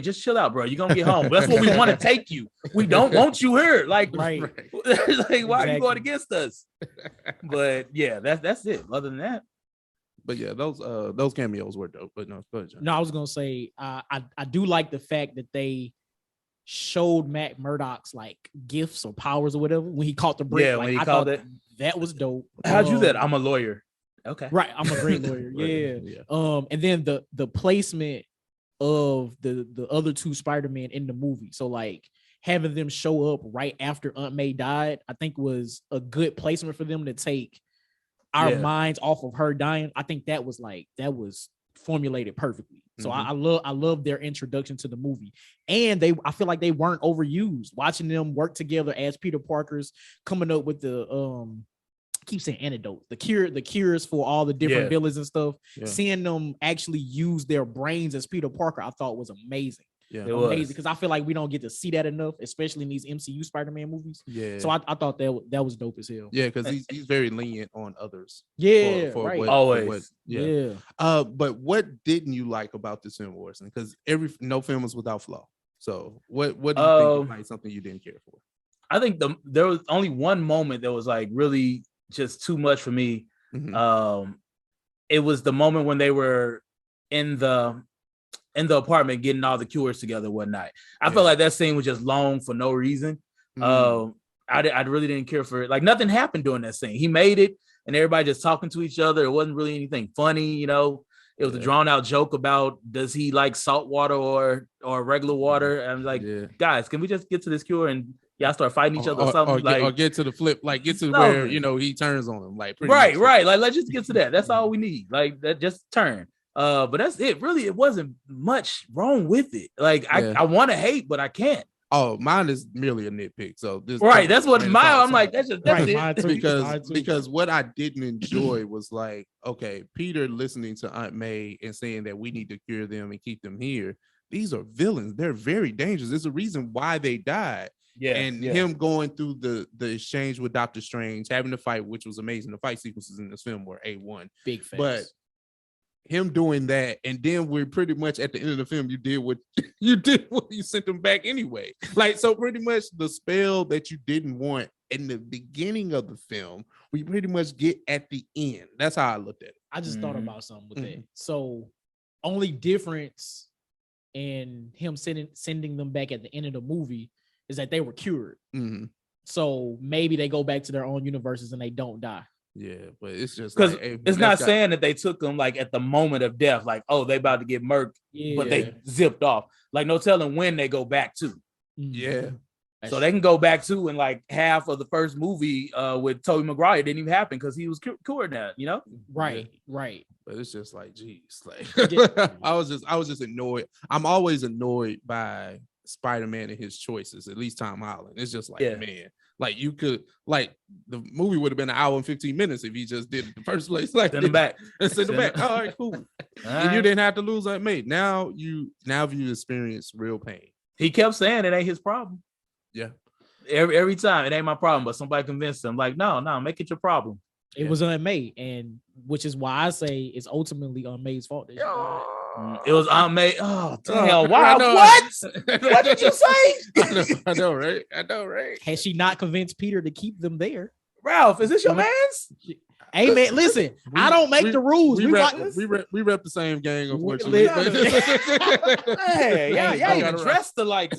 Just chill out, bro. You're gonna get home. That's where we want to take you. We don't want you here. Like, right. Like, why are you going against us? But yeah, that's it. Other than that. But yeah, those cameos were dope. But no, go ahead, John. No, I was gonna say I do like the fact that they showed Matt Murdock's like gifts or powers or whatever when he caught the brick. Yeah, like, when he I called thought it. That was dope. How'd you that? I'm a lawyer. Okay. Right. I'm a great lawyer. Yeah. And then the placement of the other two Spider-Man in the movie. So like having them show up right after Aunt May died, I think was a good placement for them to take our minds off of her dying. I think that was formulated perfectly. So I love their introduction to the movie. And I feel like they weren't overused. Watching them work together as Peter Parkers, coming up with the keep saying antidote, the cures for all the different villains and stuff. Seeing them actually use their brains as Peter Parker, I thought was amazing. Amazing, because I feel like we don't get to see that enough, especially in these MCU Spider-Man movies. So I thought that was dope as hell. Yeah, because he's very lenient on others. For right. Always. But what didn't you like about this film, Orson? Because no film is without flaw. So what do you think was like something you didn't care for? I think there was only one moment that was like really just too much for me. It was the moment when they were in the apartment getting all the cures together one night. I felt like that scene was just long for no reason. I really didn't care for it. Like nothing happened during that scene. He made it and everybody just talking to each other. It wasn't really anything funny, you know. It was a drawn out joke about does he like salt water or regular water? And I'm like, guys, can we just get to this cure and y'all start fighting each other or something? Or get to the flip, like get to where he turns on him. Like right. Like let's just get to that. That's all we need. Like that, just turn. But that's it. Really, it wasn't much wrong with it. Like I want to hate, but I can't. Oh, mine is merely a nitpick. So this that's what I'm like. That's it. Because what I didn't enjoy was like, okay, Peter listening to Aunt May and saying that we need to cure them and keep them here. These are villains. They're very dangerous. There's a reason why they died. Him going through the exchange with Doctor Strange, having the fight, which was amazing. The fight sequences in this film were A1. Big face. But him doing that, and then we're pretty much at the end of the film, you did what you sent them back anyway. Like, so pretty much the spell that you didn't want in the beginning of the film, we pretty much get at the end. That's how I looked at it. I just thought about something with that. So only difference in him sending them back at the end of the movie is that they were cured. So maybe they go back to their own universes and they don't die. Yeah, but it's just because it's not saying that they took them like at the moment of death, like, oh, they about to get murked, but they zipped off. Like, no telling when they go back to. So they can go back to, and like half of the first movie with Tobey Maguire didn't even happen because he was cured now, you know? Right. But it's just like, geez, like I was just annoyed. I'm always annoyed by Spider-Man and his choices, at least Tom Holland. It's just like, man, like you could, like the movie would have been an hour and 15 minutes if he just did it in the first place. Like send him back. Send him back. All right, cool. And you didn't have to lose that mate. Now you experience real pain. He kept saying it ain't his problem. Yeah. Every time it ain't my problem, but somebody convinced him, like, no, make it your problem. It was Aunt May, and which is why I say it's ultimately Aunt May's fault. It was Aunt May. Oh, damn. Wow. What? What did you say? I know, right? Has she not convinced Peter to keep them there? Ralph, is this your man's? Hey, man, listen, I don't make the rules. We rep the same gang, unfortunately. Hey, y'all even dressed alike.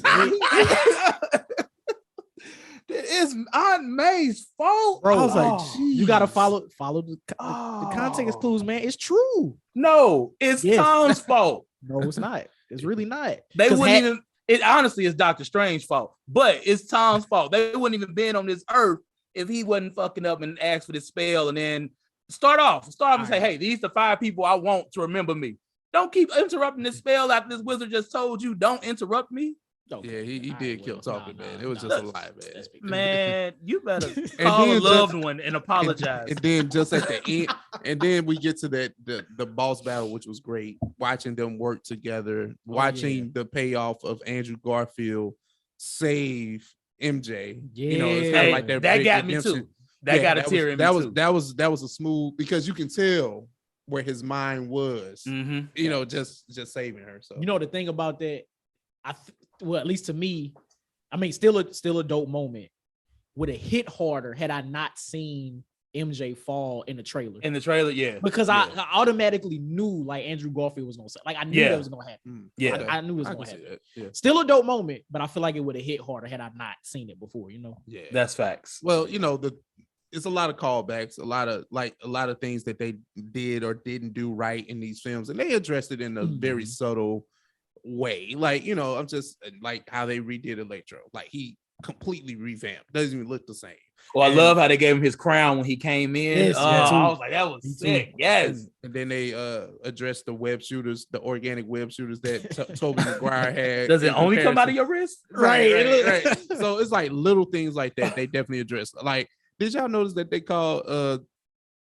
It's Aunt May's fault, bro. I was like, you gotta follow the context clues, man. It's true. No, it's Tom's fault. No, it's not. It's really not. They wouldn't even. It honestly is Doctor Strange's fault, but it's Tom's fault. They wouldn't even been on this earth if he wasn't fucking up and asked for this spell and then start off and say, hey, these are the 5 people I want to remember me. Don't keep interrupting this spell after this wizard just told you don't interrupt me. Yeah, he did keep talking, man. It was just a lie, man. Man, you better call a loved one and apologize. And then just at the end, and then we get to the boss battle, which was great. Watching them work together, watching the payoff of Andrew Garfield save MJ. Yeah, you know, it's kind of like that got me too. That got a tear in me too. That was a smooth, because you can tell where his mind was. Mm-hmm. You know, just saving her. So you know the thing about that, well, at least to me, I mean, still a dope moment. Would have hit harder had I not seen MJ fall in the trailer. Yeah. Because I automatically knew like Andrew Garfield was gonna say, like I knew that was gonna happen. Yeah, I knew it was gonna happen. Yeah. Still a dope moment, but I feel like it would have hit harder had I not seen it before. You know. Yeah, that's facts. Well, you know, it's a lot of callbacks, a lot of things that they did or didn't do right in these films, and they addressed it in a very subtle way. Like, you know, I'm just like how they redid Electro. Like he completely revamped. Doesn't even look the same. Well, I love how they gave him his crown when he came in. Yes, I was like, that was sick. Yes. And then they addressed the web shooters, the organic web shooters that Tobey Maguire had. Does it only come out of your wrist? Right. So it's like little things like that they definitely addressed. Like, did y'all notice that they call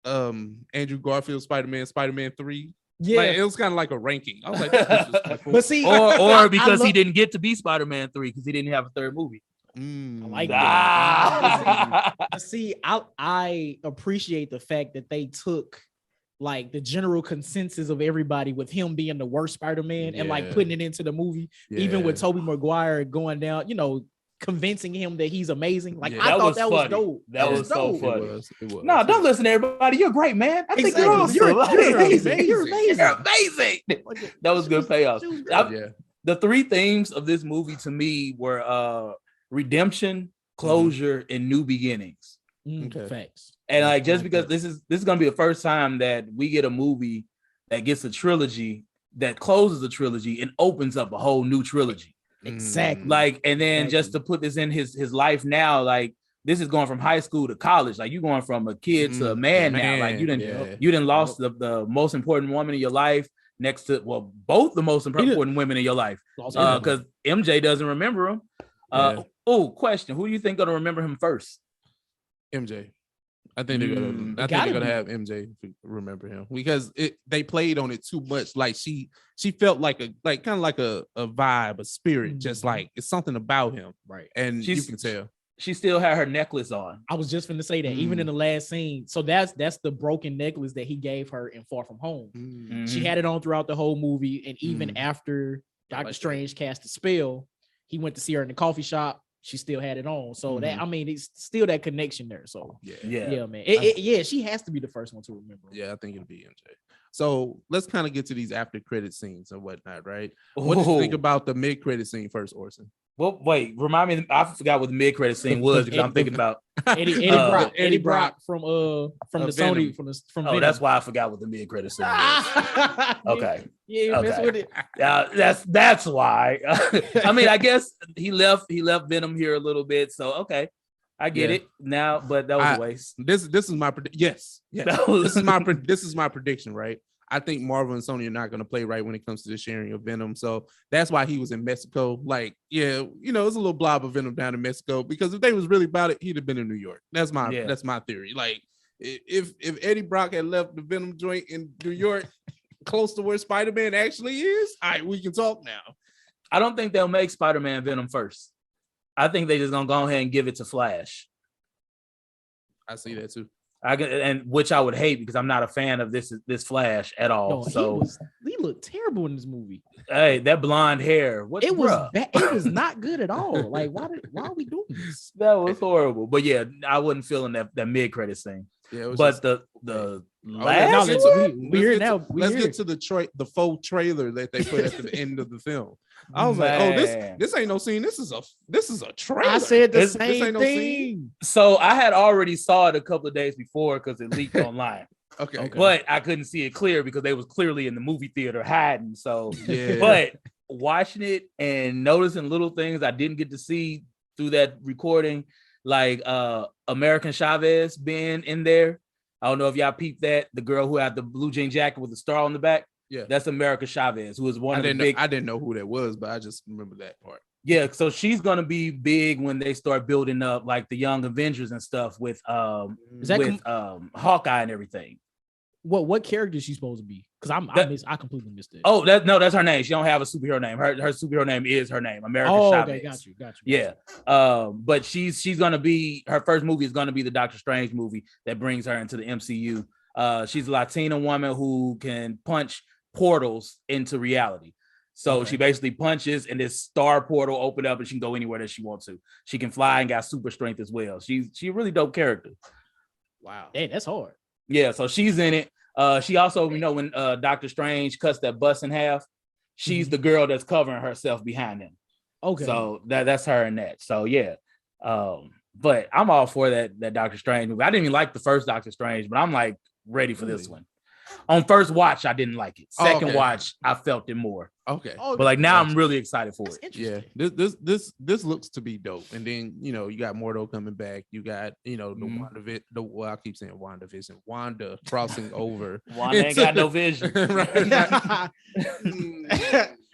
Andrew Garfield Spider-Man 3? Yeah, like, it was kind of like a ranking. I was like, that's disrespectful. But see, or because he didn't get to be Spider-Man 3 because he didn't have a third movie. I like that. See, I appreciate the fact that they took like the general consensus of everybody with him being the worst Spider-Man and like putting it into the movie, even with Tobey Maguire going down, you know, convincing him that he's amazing. Like I thought that was dope. That was so funny. It was. No, don't listen to everybody. You're great, man. I think you're awesome. You're amazing. You're amazing. You're amazing. That was good payoff. The 3 themes of this movie to me were redemption, closure, and new beginnings. Facts. And like just because this is gonna be the first time that we get a movie that gets a trilogy that closes a trilogy and opens up a whole new trilogy. Exactly. Like, and then just to put this in his life now, like this is going from high school to college. Like you're going from a kid to a man now. Like you didn't lost the most important woman in your life next to both the most important women in your life. Because MJ doesn't remember him. Question: who do you think gonna remember him first? MJ. I think they're gonna have MJ remember him because they played on it too much. Like she felt like a vibe, a spirit, just like it's something about him, right? And you can tell she still had her necklace on. I was just finna say that even in the last scene. So that's the broken necklace that he gave her in Far From Home. She had it on throughout the whole movie, and even after Doctor Strange cast the spell, he went to see her in the coffee shop. She still had it on, so that I mean, it's still that connection there. So yeah, man, she has to be the first one to remember. Yeah, I think it'll be MJ. So let's kind of get to these after credit scenes and whatnot, right? What did you think about the mid credit scene first, Orson? Well, wait, remind me. I forgot what the mid credit scene was because I'm thinking about Eddie Brock from the Sony from Venom. That's why I forgot what the mid credit scene was. Okay, with it. That's why. I mean, I guess he left Venom here a little bit, so okay, I get it now. But that was a waste. This is my this is my prediction, right? I think Marvel and Sony are not going to play right when it comes to the sharing of Venom. So that's why he was in Mexico. Like, it's a little blob of Venom down in Mexico because if they was really about it, he'd have been in New York. That's my theory. Like if Eddie Brock had left the Venom joint in New York close to where Spider-Man actually is, all right, we can talk now. I don't think they'll make Spider-Man Venom first. I think they just going to go ahead and give it to Flash. I see that too. Which I would hate because I'm not a fan of this Flash at all. He looked terrible in this movie. Hey, that blonde hair. It was not good at all. Like, why are we doing this? That was horrible. But yeah, I wasn't feeling that mid credit scene. Yeah, but the last let's get to the faux trailer that they put at the end of the film. I was like, this ain't no scene. This is a trailer. I said the same thing. So I had already saw it a couple of days before because it leaked online. Okay. But I couldn't see it clear because they was clearly in the movie theater hiding. So but watching it and noticing little things I didn't get to see through that recording, like American Chavez being in there. I don't know if y'all peeped that. The girl who had the blue jean jacket with the star on the back. Yeah, that's America Chavez, who was one of the big. I didn't know who that was, but I just remember that part. Yeah, so she's gonna be big when they start building up like the Young Avengers and stuff with Hawkeye and everything. What character is she supposed to be? Because I completely missed it. Oh, that's her name. She don't have a superhero name. Her superhero name is her name, America Chavez. Okay, got you. Yeah, but she's gonna be, her first movie is gonna be the Doctor Strange movie that brings her into the MCU. She's a Latina woman who can punch portals into reality. So she basically punches and this star portal open up and she can go anywhere that she wants to. She can fly and got super strength as well. She's a really dope character. Wow. Hey, that's hard. Yeah, so she's in it. She also, when Doctor Strange cuts that bus in half, she's the girl that's covering herself behind him. Okay. So that's her in that. So yeah. But I'm all for that Doctor Strange movie. I didn't even like the first Doctor Strange, but I'm like ready for this one. On first watch, I didn't like it. Second watch, I felt it more. Okay. But like now I'm really excited for it. Yeah. This looks to be dope. And then, you got Mordo coming back. You got, the I keep saying WandaVision. Wanda crossing over. Wanda ain't got no vision.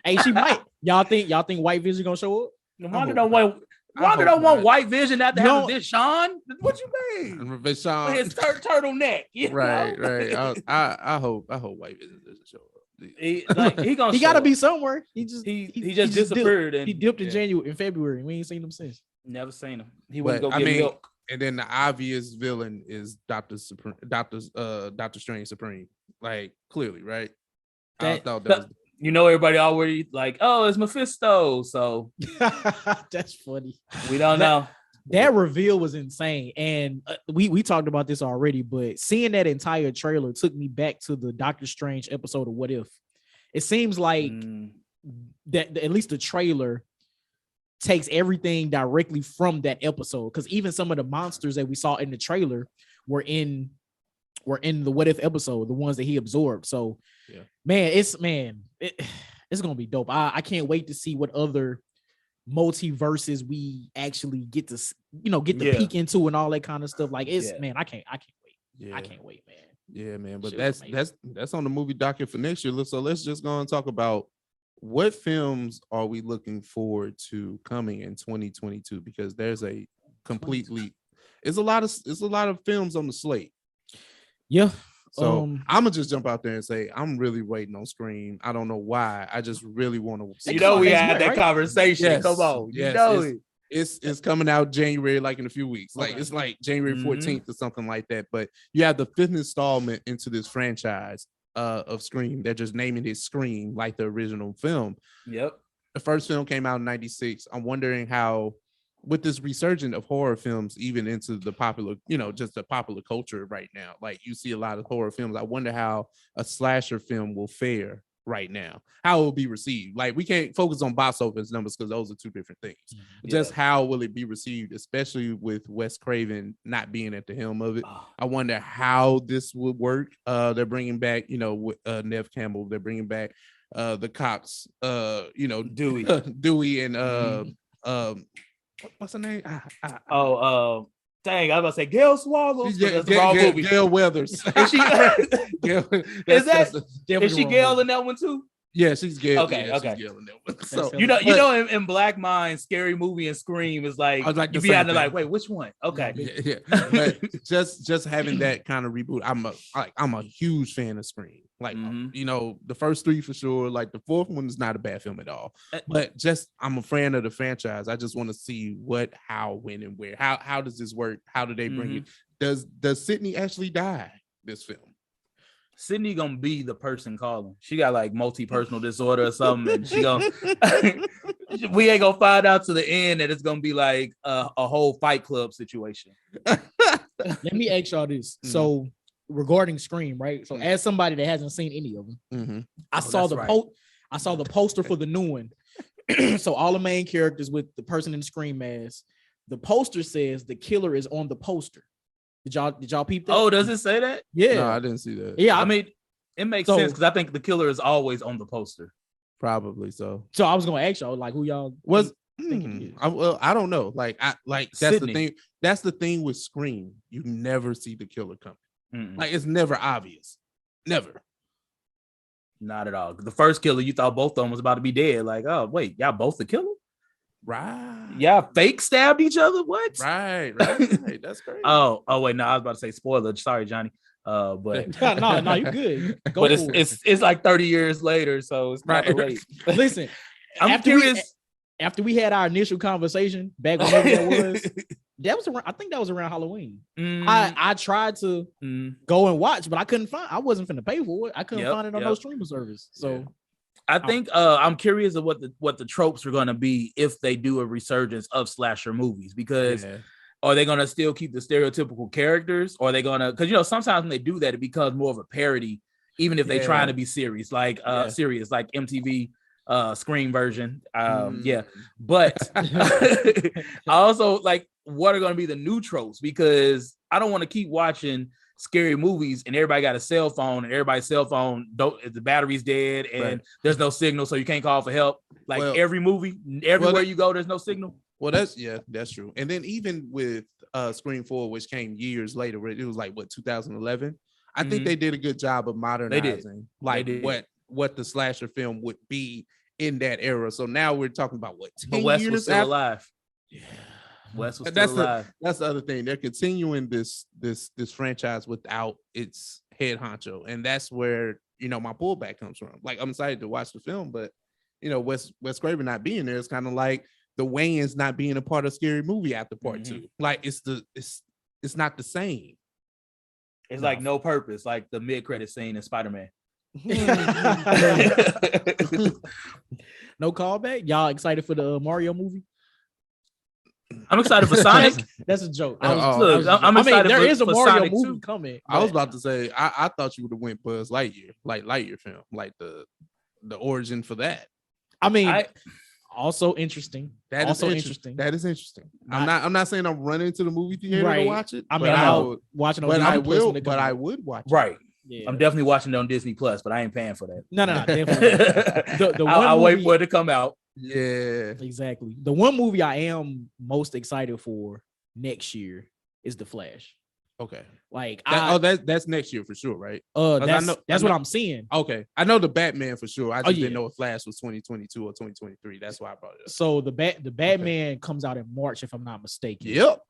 Hey, she might. Y'all think White Vision gonna show up? Wanda don't want White Vision after having this Sean. What you mean? Sean, his turtleneck. Right. I hope White Vision doesn't show up. He gonna. He gotta be somewhere. He just disappeared. He dipped in February. We ain't seen him since. Never seen him. He went to go get milk. And then the obvious villain is Doctor Strange Supreme. Like clearly, right? I thought that was. Everybody already like, oh, it's Mephisto. So that's funny. We don't know. That reveal was insane, and we talked about this already. But seeing that entire trailer took me back to the Doctor Strange episode of What If. It seems like that at least the trailer takes everything directly from that episode. Because even some of the monsters that we saw in the trailer were in the What If episode, the ones that he absorbed. So, it's gonna be dope. I can't wait to see what other multiverses we actually get to peek into and all that kind of stuff. Like I can't wait. Yeah. I can't wait, man. Yeah, man. But that's on the movie docket for next year. So let's just go and talk about what films are we looking forward to coming in 2022, because there's a lot of films on the slate. Yeah. So I'm gonna just jump out there and say I'm really waiting on Scream. I don't know why. I just really want to. We had that conversation. Yes. Come on, it's coming out January, like in a few weeks. Like it's like January 14th or something like that. But you have the 5th installment into this franchise of Scream. They're just naming it Scream, like the original film. Yep. The first film came out in '96. I'm wondering how, with this resurgence of horror films, even into the popular, just the popular culture right now, like you see a lot of horror films. I wonder how a slasher film will fare right now, how it will be received. Like we can't focus on box office numbers because those are two different things. Just how will it be received, especially with Wes Craven not being at the helm of it. I wonder how this would work. They're bringing back, Nev Campbell. They're bringing back the cops, Dewey and what's her name? Dang, I was about to say Gail Swallows. That's the wrong movie. Gail Weathers. Is she Gail in that one too? Yeah, she's Gail. Okay. She's Gail in that one. So in Black Mind, Scary Movie and Scream is like, you be out there like, wait, which one? Okay. Yeah. But just having that kind of reboot, I'm a huge fan of Scream. Like, the first 3 for sure. Like the 4th one is not a bad film at all. But I'm a fan of the franchise. I just want to see what, how, when, and where. How does this work? How do they bring it? Does Sydney actually die this film? Sydney gonna be the person calling. She got like multi-personal disorder or something, and she gonna we ain't gonna find out to the end that it's gonna be like a whole Fight Club situation. Let me ask y'all this. So regarding Scream, right? So as somebody that hasn't seen any of them, I saw the poster for the new one. So all the main characters with the person in the Scream mask. The poster says the killer is on the poster. Did y'all peep that? Oh, does it say that? Yeah. No, I didn't see that. Yeah, I mean, it makes sense because I think the killer is always on the poster. Probably so. So I was gonna ask y'all, like, who y'all think it is. I don't know. Like that's Sydney. the thing. That's the thing with Scream. You never see the killer coming. Like it's never obvious. Never. Not at all. The first killer, you thought both of them was about to be dead. Like, oh wait, y'all both the killer? Right. Y'all fake stabbed each other? What? Right. That's crazy. Oh wait, no, I was about to say spoiler. Sorry, Johnny. But no, you good. Go but for it's like 30 years later, so it's not late. Listen, I'm curious. After we had our initial conversation back whenever that was around, I think that was around Halloween. I tried to go and watch, but I couldn't find. I wasn't finna pay for it. I couldn't find it on no streaming service. So I think I'm curious of what the tropes are gonna be if they do a resurgence of slasher movies, because are they gonna still keep the stereotypical characters, or are they gonna, because sometimes when they do that, it becomes more of a parody, even if they're trying to be serious, like serious, like MTV Scream version. But I also like, what are going to be the new tropes, because I don't want to keep watching scary movies and everybody got a cell phone and everybody's cell phone the battery's dead and there's no signal, so you can't call for help. Like every movie, everywhere you go, there's no signal. Well, that's true. And then even with Scream 4, which came years later, it was like 2011. I think they did a good job of modernizing what the slasher film would be in that era. So now we're talking about 10 but Wes years was still after? Alive. Yeah, Wes was still alive. That's the other thing. They're continuing this franchise without its head honcho, and that's where my pullback comes from. Like, I'm excited to watch the film, but Wes Craven not being there is kind of like the Wayans not being a part of Scary Movie after part 2. Like it's not the same. It's like no purpose, like the mid-credit scene in Spider-Man. No callback. Y'all excited for the Mario movie? I'm excited for Sonic. That's a joke. I'm excited. There is a Mario Sonic movie too. coming. I was about to say, I thought you would have went Buzz Lightyear, like Lightyear film, like the origin for that. Also interesting. That is interesting. I'm not saying I'm running to the movie theater to watch it. I would watch it on Disney Plus when it comes out. I would watch it. Right. Yeah. I'm definitely watching it on Disney Plus, but I ain't paying for that. No, definitely. I'll wait for it to come out. Yeah, exactly. The one movie I am most excited for next year is The Flash. Okay. Like that's next year for sure, right? That's what I'm seeing. Okay. I know the Batman for sure. I just didn't know if Flash was 2022 or 2023. That's why I brought it up. So the Batman comes out in March, if I'm not mistaken. Yep.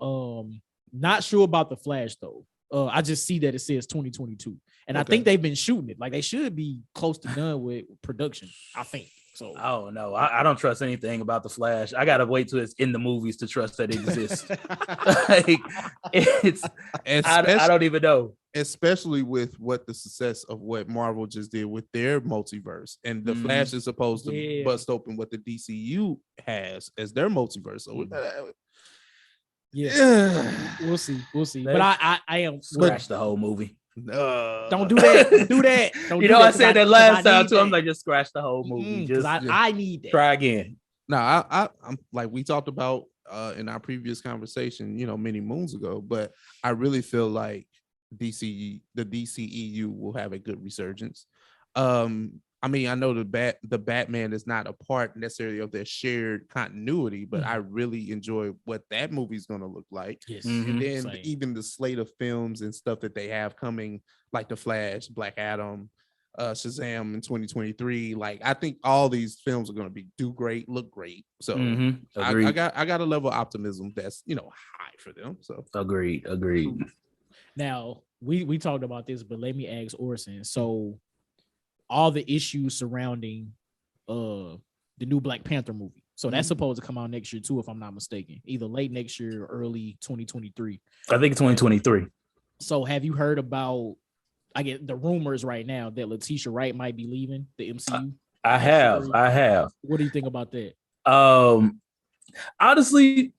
Not sure about the Flash though. I just see that it says 2022, and I think they've been shooting it. Like, they should be close to done with production, I think. So, oh no, I don't trust anything about the Flash. I gotta wait till it's in the movies to trust that it exists. I don't even know. Especially with what the success of what Marvel just did with their multiverse, and the Flash is supposed to bust open what the DCU has as their multiverse. So. We'll see. But I am scratch the whole movie. Don't do that. Do that. I said that last time too. I'm like, just scratch the whole movie. I need that. Try again. Now, I'm like we talked about in our previous conversation, many moons ago, but I really feel like the DCEU will have a good resurgence. I know the Batman is not a part necessarily of their shared continuity, but I really enjoy what that movie's going to look like. Yes. And then even the slate of films and stuff that they have coming, like The Flash, Black Adam, Shazam in 2023. Like, I think all these films are going to do great, look great. So I got a level of optimism that's high for them. So agreed. Now we talked about this, but let me ask Orson. So, all the issues surrounding the new Black Panther movie. So that's supposed to come out next year too, if I'm not mistaken. Either late next year or early 2023. I think 2023. So have you heard about, I get the rumors right now that Letitia Wright might be leaving the MCU? I have. What do you think about that? Honestly,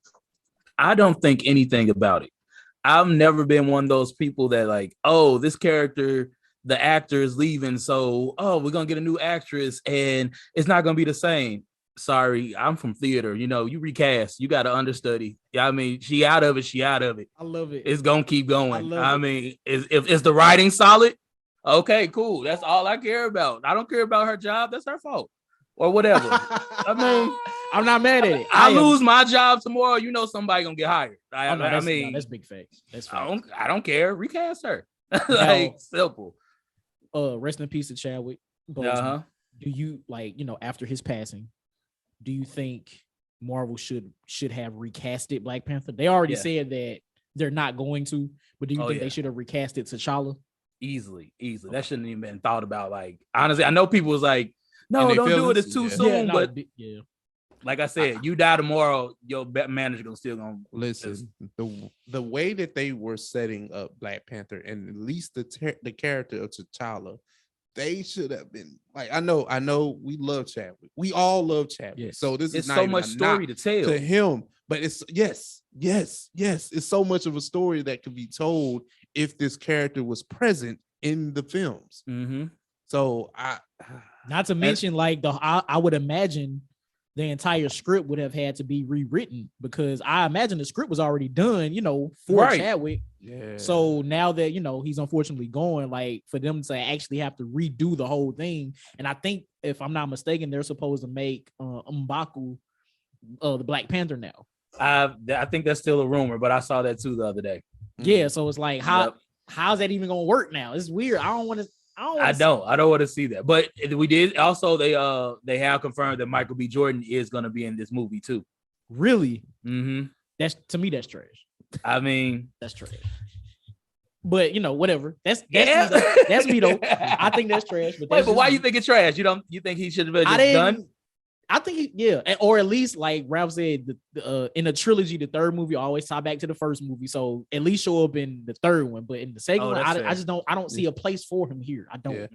I don't think anything about it. I've never been one of those people that like, oh, this character, the actor is leaving, so we're gonna get a new actress and it's not gonna be the same. Sorry, I'm from theater. You recast, you got to understudy. Yeah, she out of it. I love it. It's gonna keep going. If the writing's solid, okay, cool. That's all I care about. I don't care about her job. That's her fault. or whatever. I mean, I'm not mad at it. I lose my job tomorrow. You know, somebody gonna get hired. I mean, that's big facts. That's facts. I don't care. Recast her. Like, simple. Rest in peace to Chadwick Boseman. Do you after his passing, do you think Marvel should have recasted Black Panther? They already said that they're not going to, but do you think they should have recasted T'Challa? Easily. That shouldn't even been thought about. Like, honestly, I know people was like, no, don't do it. It's too soon. But like I said, you die tomorrow, your manager gonna listen. The way that they were setting up Black Panther, and at least the character of T'Challa, they should have been like. I know. We love Chadwick. We all love Chadwick. Yes. So this is not so much story to tell to him, but it's yes. It's so much of a story that could be told if this character was present in the films. Mm-hmm. So not to mention I would imagine the entire script would have had to be rewritten, because I imagine the script was already done, for Chadwick. Yeah. So now that, he's unfortunately gone, like, for them to actually have to redo the whole thing. And I think, if I'm not mistaken, they're supposed to make M'Baku the Black Panther now. I think that's still a rumor, but I saw that too the other day. Yeah. So it's like, how's that even going to work now? It's weird. I don't want to see that. But we did also, they have confirmed that Michael B. Jordan is going to be in this movie too. Really? Mm-hmm. That's trash. I mean, that's trash. But whatever. That's me though. I think that's trash. But why you think it's trash? You think he should have been done? I think or at least, like Ralph said, in a trilogy, the third movie always tie back to the first movie, so at least show up in the third one. But in the second one, I don't see a place for him here. I don't.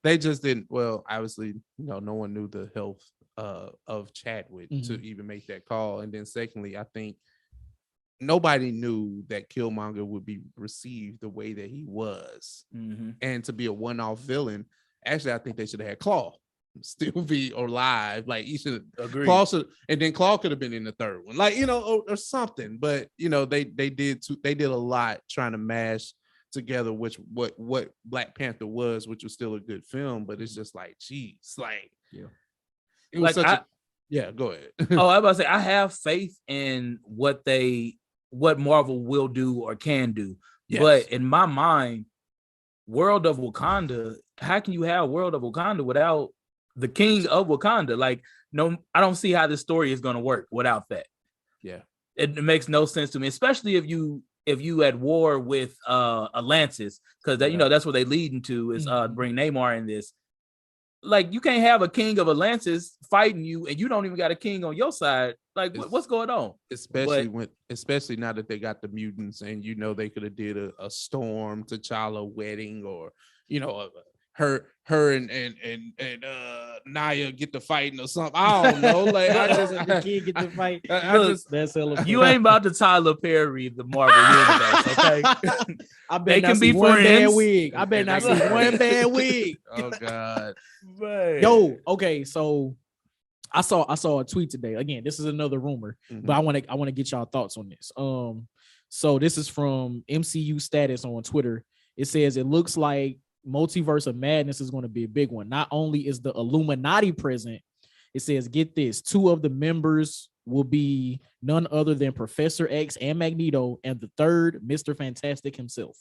They just didn't. Well, obviously, no one knew the health of Chadwick to even make that call, and then secondly, I think nobody knew that Killmonger would be received the way that he was, and to be a one-off villain. Actually, I think they should have had Claw still be alive. Like, he should agree. And then Claw could have been in the third one, like, or something. But they did a lot trying to mash together what Black Panther was, which was still a good film. But it's just like, geez, like, it was go ahead. I was about to say, I have faith in what Marvel will do or can do. Yes. But in my mind, World of Wakanda, how can you have World of Wakanda without the king of Wakanda? Like, no, I don't see how this story is going to work without that. Yeah, it makes no sense to me, especially if you at war with Atlantis, because that's what they lead into is bring Namor in this. Like, you can't have a king of Atlantis fighting you, and you don't even got a king on your side. Like, what's going on? Especially now that they got the mutants, and they could have did a Storm T'Challa wedding, or her and Naya get to fighting or something. I don't know. Like, the kid get to fight. That's hella. You ain't about to Tyler Perry the Marvel universe, okay? I bet they can be one bad wig. I bet not see one bad wig. Oh God. Man. Yo, okay, so I saw a tweet today. Again, this is another rumor, but I want to get y'all thoughts on this. So this is from MCU Status on Twitter. It says it looks like Multiverse of Madness is going to be a big one. Not only is the Illuminati present, it says, get this, 2 of the members will be none other than Professor X and Magneto, and the third, Mr. Fantastic himself.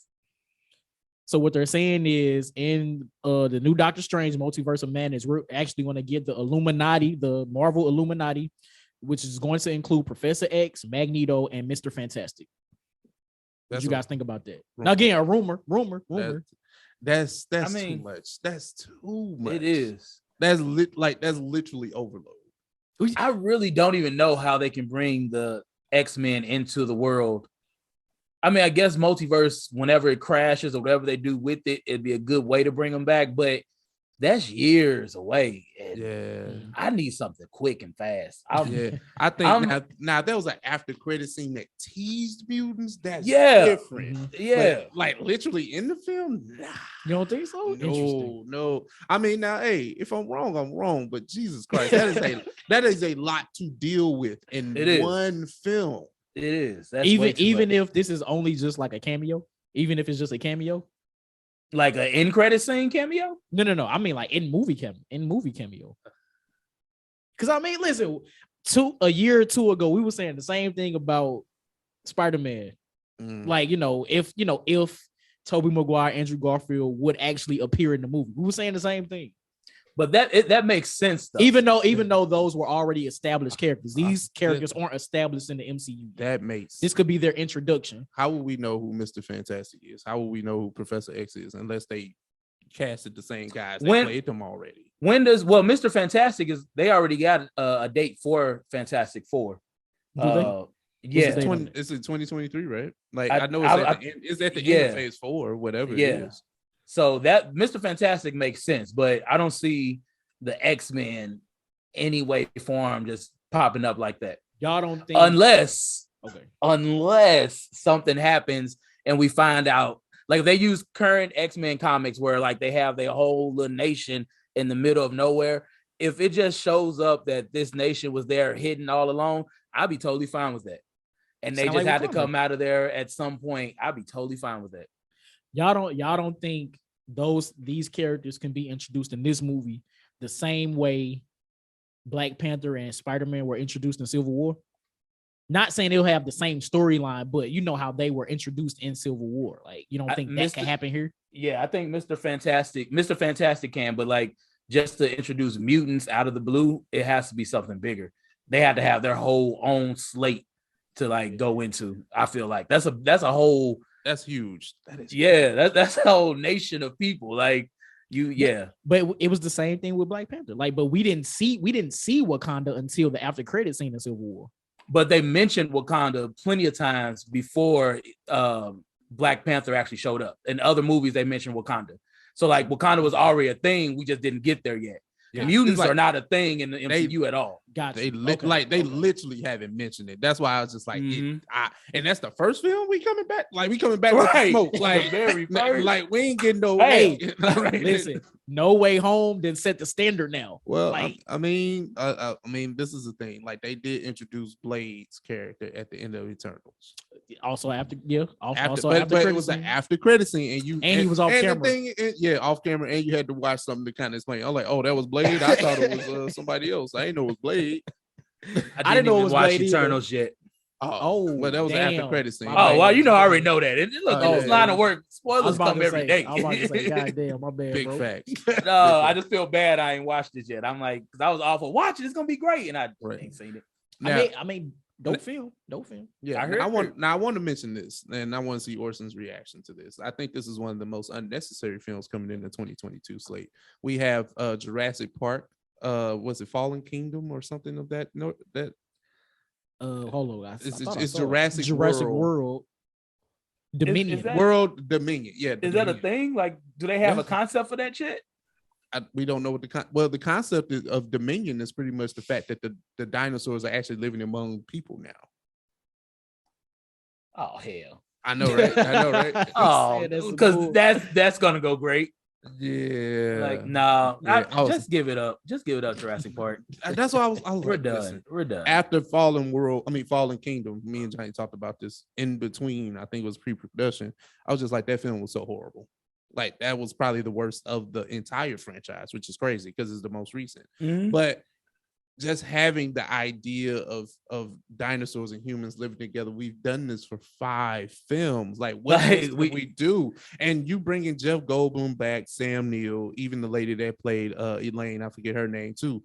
So what they're saying is, in the new Doctor Strange Multiverse of Madness, we're actually going to get the Illuminati, the Marvel Illuminati, which is going to include Professor X, Magneto, and Mr. Fantastic. What you guys think about that? Now, again, a rumor. That's too much. That's too much. It is. That's literally overload. I really don't even know how they can bring the X-Men into the world. I mean, I guess multiverse, whenever it crashes or whatever they do with it, it'd be a good way to bring them back. But that's years away. And I need something quick and fast. I think now there was an after credit scene that teased mutants. That's different. Yeah, but, like, literally in the film. Nah. You don't think so? No. I mean, now, hey, if I'm wrong, I'm wrong. But Jesus Christ, that is a lot to deal with in one film. It is. That's even if this is only just like a cameo, even if it's just a cameo. Like an end credit scene cameo? No. I mean, like in movie cameo. Because I mean, listen, a year or two ago, we were saying the same thing about Spider-Man. Like, if Tobey Maguire, Andrew Garfield would actually appear in the movie, we were saying the same thing. But that makes sense though. Even though those were already established characters, these characters aren't established in the MCU. This could be their introduction. How will we know who Mr. Fantastic is? How will we know who Professor X is unless they casted the same guys that played them already? Mr. Fantastic they already got a date for Fantastic Four. Yeah, it's in 2023, right? Like I know it's at the end of Phase 4 or whatever it is. So that Mr. Fantastic makes sense, but I don't see the X-Men any way, form just popping up like that. Y'all don't think unless something happens and we find out, like if they use current X-Men comics where like they have their whole little nation in the middle of nowhere. If it just shows up that this nation was there hidden all along, I'd be totally fine with that. And they just had to come out of there at some point. I'd be totally fine with that. Y'all don't think these characters can be introduced in this movie the same way Black Panther and Spider-Man were introduced in Civil War? Not saying they'll have the same storyline, but you know how they were introduced in Civil War. Like, you don't think that can happen here? Yeah, I think Mr. Fantastic can, but like just to introduce mutants out of the blue, it has to be something bigger. They had to have their whole own slate to like go into. I feel like that's a whole. That's huge. That is that's a whole nation of people. Like But it was the same thing with Black Panther. Like, but we didn't see Wakanda until the after credit scene in Civil War. But they mentioned Wakanda plenty of times before Black Panther actually showed up. In other movies, they mentioned Wakanda. So like Wakanda was already a thing. We just didn't get there yet. Yeah. Mutants are not a thing in the MCU at all. Gotcha. They literally haven't mentioned it. That's why I was just like, and that's the first film we coming back. Like we coming back with smoke. Like very first. Like we ain't getting no. Hey, listen, No Way Home then set the standard now. Well, like, I mean, this is the thing. Like they did introduce Blerds' character at the end of Eternals. Also after but it was an after credit scene, and he was off camera. Off camera, and you had to watch something to kind of explain. I was like, oh, that was Blerd. I thought it was somebody else. I didn't know it was Blerd. I didn't know it was watch Blade Eternals yet. Well, that was after credit scene. Oh, well, you know, I already know that. Look, this line of work, spoilers come every day. I was about to say, God damn, my bad, big bro. Facts. No, I just feel bad I ain't watched it yet. I'm like, because I was awful. Watch it, it's gonna be great, and I ain't seen it. Now, I mean, dope film. Yeah, I want to mention this, and I want to see Orson's reaction to this. I think this is one of the most unnecessary films coming in the 2022 slate. We have Jurassic Park. Was it Fallen Kingdom or something of that? No, that. Hold on, it's Jurassic World Dominion. World Dominion. Yeah, is that a thing? Like, do they have a concept for that shit? We don't know what the concept of Dominion is pretty much the fact that the dinosaurs are actually living among people now. Oh hell! I know, right? Oh, because that's gonna go great. Yeah, like no, just give it up. Just give it up, Jurassic Park. That's why I was We're like, done. listen, We're done. After Fallen Kingdom, me and Johnnie talked about this in between. I think it was pre-production. I was just like, that film was so horrible. Like that was probably the worst of the entire franchise, which is crazy because it's the most recent. Mm-hmm. But just having the idea of dinosaurs and humans living together, we've done this for 5 films. Like what else we do? And you bringing Jeff Goldblum back, Sam Neill, even the lady that played Elaine, I forget her name too.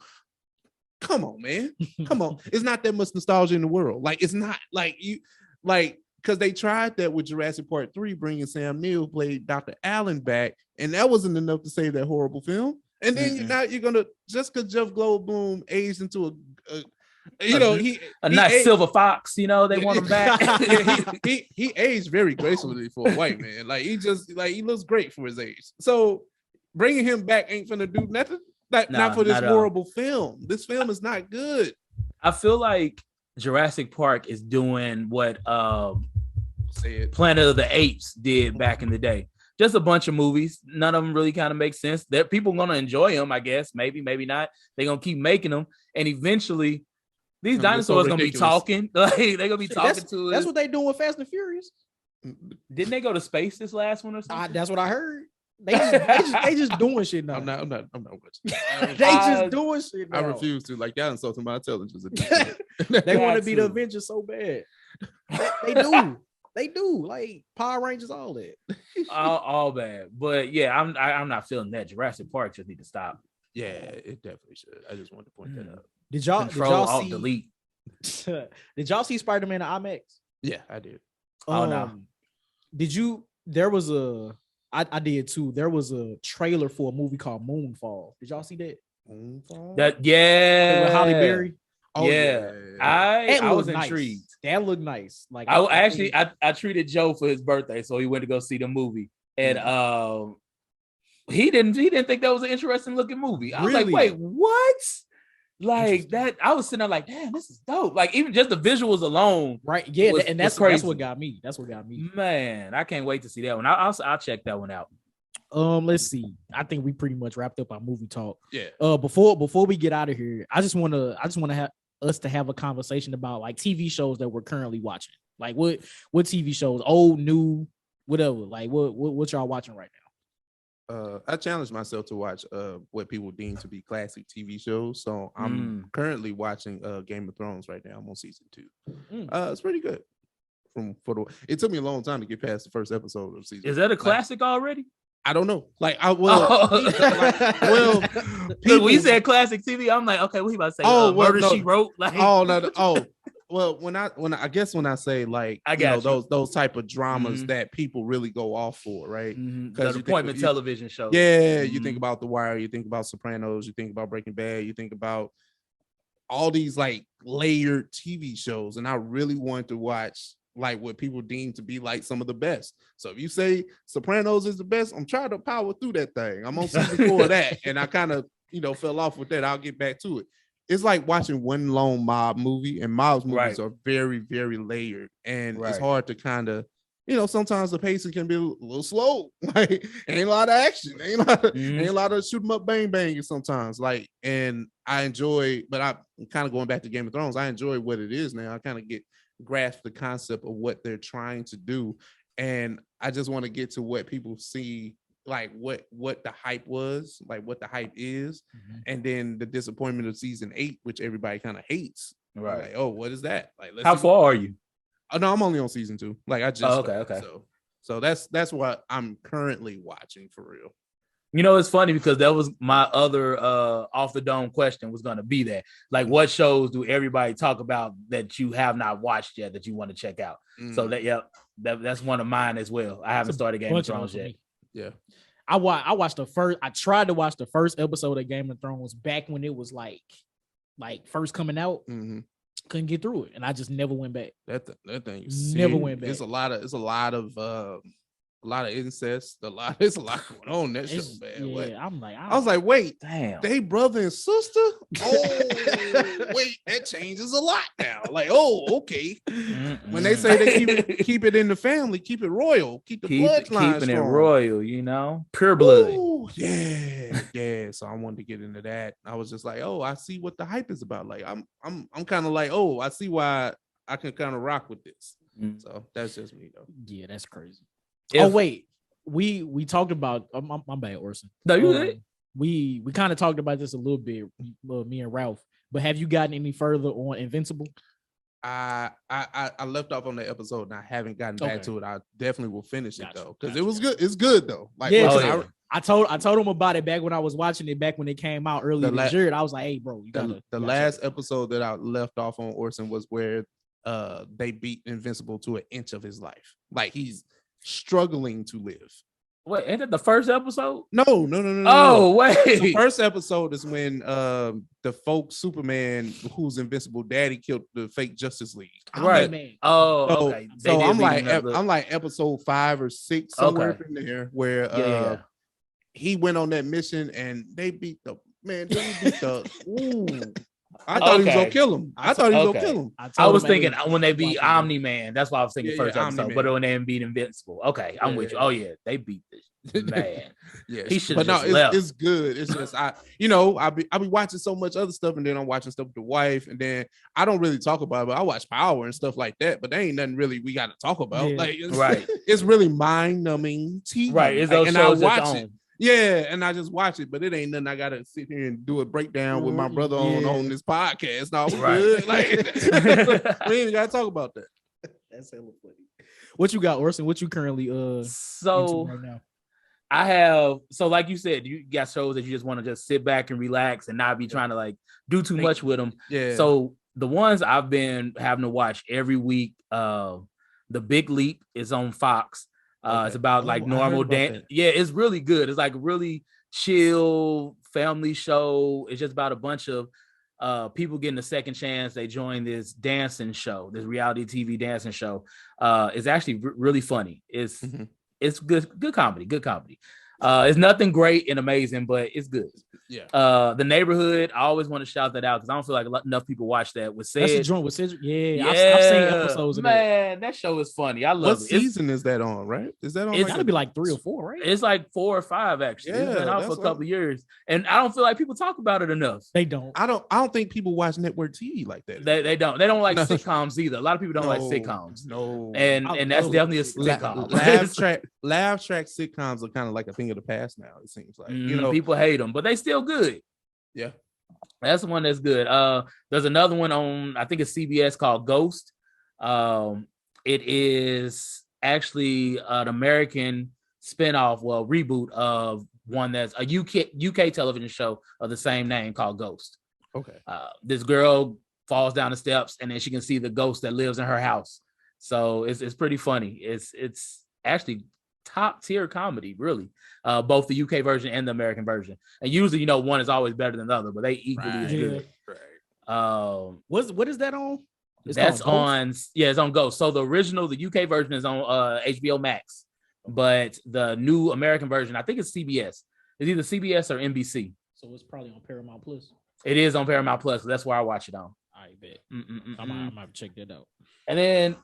Come on, man. Come on. It's not that much nostalgia in the world. Like it's not like you like because they tried that with Jurassic Park 3, bringing Sam Neill played Dr. Allen back, and that wasn't enough to save that horrible film. And then you're gonna just because Jeff Goldblum aged into a nice silver fox, they want him back. he aged very gracefully for a white man. Like he looks great for his age. So bringing him back ain't gonna do nothing. Not for this horrible film. This film is not good. I feel like Jurassic Park is doing what Planet of the Apes did back in the day. Just a bunch of movies. None of them really kind of make sense. That people are gonna enjoy them, I guess. Maybe not. They're gonna keep making them, and eventually, these dinosaurs gonna be talking. Like they're gonna be talking to us. That's what they doing with Fast and Furious. Didn't they go to space this last one or something? That's what I heard. They just doing shit now. I'm not watching. They just doing shit now. I refuse to. Like, y'all insulting my intelligence. They want to be the Avengers so bad. They do. They do. Like Power Rangers, all that. all bad. But yeah, I'm not feeling that. Jurassic Park just need to stop. Yeah, it definitely should. I just wanted to point that out. Did y'all Alt see delete? Did y'all see Spider-Man in IMAX? Yeah, I did. Oh no. Did you? There was a. I did too. There was a trailer for a movie called Moonfall. Did y'all see that? Moonfall? With Halle Berry. Oh, yeah. I was nice. Intrigued. That looked nice. Like I treated Joe for his birthday, so he went to go see the movie, and he didn't think that was an interesting looking movie. I was like, wait, what? Like that, I was sitting there like, damn, this is dope. Like even just the visuals alone, right? Yeah, and that's what got me. Man, I can't wait to see that one. I'll check that one out. Let's see. I think we pretty much wrapped up our movie talk. Yeah. Before we get out of here, I just want to have us to have a conversation about like TV shows that we're currently watching. Like what TV shows, old, new, whatever. Like what y'all watching right now? I challenged myself to watch what people deem to be classic TV shows. So I'm currently watching Game of Thrones right now. I'm on season 2. It's pretty good. It took me a long time to get past the first episode of season. Is that a classic already? I don't know. Like we said classic TV. I'm like, okay, what he about to say? Murder She Wrote. Like, well, when I say like, those type of dramas that people really go off for, right? Because appointment television shows. Yeah, you think about The Wire, you think about Sopranos, you think about Breaking Bad, you think about all these like layered TV shows, and I really wanted to watch like what people deem to be like some of the best. So if you say Sopranos is the best, I'm trying to power through that thing. I'm on season 4 of that, and I kind of fell off with that. I'll get back to it. It's like watching one long mob movie, and mob movies are very, very layered, and it's hard to kind of, sometimes the pacing can be a little slow. Like ain't a lot of action, ain't a lot of shoot 'em up, bang bang sometimes. Like, and I enjoy, but I'm kind of going back to Game of Thrones. I enjoy what it is now. I kind of grasp the concept of what they're trying to do, and I just want to get to what people see, like what the hype was, like what the hype is, and then the disappointment of season 8, which everybody kind of hates. Right? Like, oh, what is that? Like, how far are you? Oh no, I'm only on season 2. Like I just okay. So that's what I'm currently watching for real. It's funny because that was my other off the dome question was going to be that. Like, what shows do everybody talk about that you have not watched yet that you want to check out? So that's one of mine as well. I haven't started Game of Thrones yet. Yeah. I watched the first. I tried to watch the first episode of Game of Thrones back when it was like first coming out. Couldn't get through it, and I just never went back. That thing is never went back. It's a lot of incest. It's a lot going on in that show, man. Yeah, I was like, wait, damn, they brother and sister? Oh, wait, that changes a lot now. Like, oh, okay. When they say they keep it in the family, keep it royal, keep the bloodline keeping strong. It royal, pure blood. Ooh, yeah. So I wanted to get into that. I was just like, oh, I see what the hype is about. Like, I'm kind of like, oh, I see why I can kind of rock with this. So that's just me, though. Yeah, that's crazy. Wait, we talked about my bad, Orson. No, you good. We kind of talked about this a little bit, me and Ralph. But have you gotten any further on Invincible? I left off on the episode and I haven't gotten back to it. I definitely will finish it though, because it was good. It's good though. Like, I told him about it back when I was watching it back when it came out earlier this year. And I was like, hey, bro, the last episode that I left off on Orson was where they beat Invincible to an inch of his life. Like he's struggling to live. Wait, ain't that the first episode? No. Oh, wait. The first episode is when the folk Superman, who's Invincible daddy, killed the fake Justice League. Right. Okay. So I'm like episode 5 or 6 somewhere in there where he went on that mission and they beat the I thought he was gonna Okay. kill him. I thought he was Okay. gonna kill him. I was told him, thinking hey, when they beat watch it, man. Omni-Man, that's why I was thinking Yeah, first yeah, episode. Omni-Man. But when they beat Invincible, okay, I'm Yeah, with you. yeah. Oh yeah, they beat this man. Yes. He should But have no, just left. it's good. It's just I be watching so much other stuff, and then I'm watching stuff with the wife, and then I don't really talk about it, but I watch Power and stuff like that. But there ain't nothing really we got to talk about. Yeah. Like Right. it's really mind-numbing TV. Right, it's Like, those and I shows that's watch it. on. Yeah, and I just watch it, but it ain't nothing I gotta sit here and do a breakdown with my brother on this podcast. No, we Right. good. Like we ain't gotta talk about that. That's hella funny. What you got, Orson? What you currently into So right now? I have, so like you said, you got shows that you just want to just sit back and relax and not be trying to like do too much with them. Yeah. So the ones I've been having to watch every week, The Big Leap is on Fox. It's about like I normal heard about dance. that. Yeah, it's really good. It's like a really chill family show. It's just about a bunch of people getting a second chance. They join this dancing show, this reality TV dancing show. It's actually really funny. It's good comedy. It's nothing great and amazing, but it's good. Yeah. The Neighborhood, I always want to shout that out because I don't feel like enough people watch that. With That's the Sid, joint with Cedric. Yeah, I've seen episodes of that. man, that show is funny. I love What it. season is that on? Right? Is that on? It's like gotta be like 3 or 4, right? It's like 4 or 5 actually. It's Yeah, been out for that's a couple of years, and I don't feel like people talk about it enough. They don't. I don't think people watch network TV like that. They don't like No. sitcoms either. A lot of people don't like sitcoms, No. and that's love definitely a sitcoms. sitcom. Laugh track sitcoms are kind of like a thing of the past now. It seems like People hate them, but they still good. Yeah. That's the one that's good. There's another one on, I think it's CBS called Ghost. It is actually an American spinoff, reboot of one that's a UK television show of the same name called Ghost. Okay. This girl falls down the steps and then she can see the ghost that lives in her house. So it's pretty funny. It's actually top tier comedy, really. Both the UK version and the American version. And usually, one is always better than the other, but they equally as good. Right. What is that on? That's on, it's on Ghost. So the original, the UK version is on HBO Max, but the new American version, I think it's CBS. It's either CBS or NBC. So it's probably on Paramount Plus. It is on Paramount Plus. That's where I watch it on. I bet. I might check that out. And then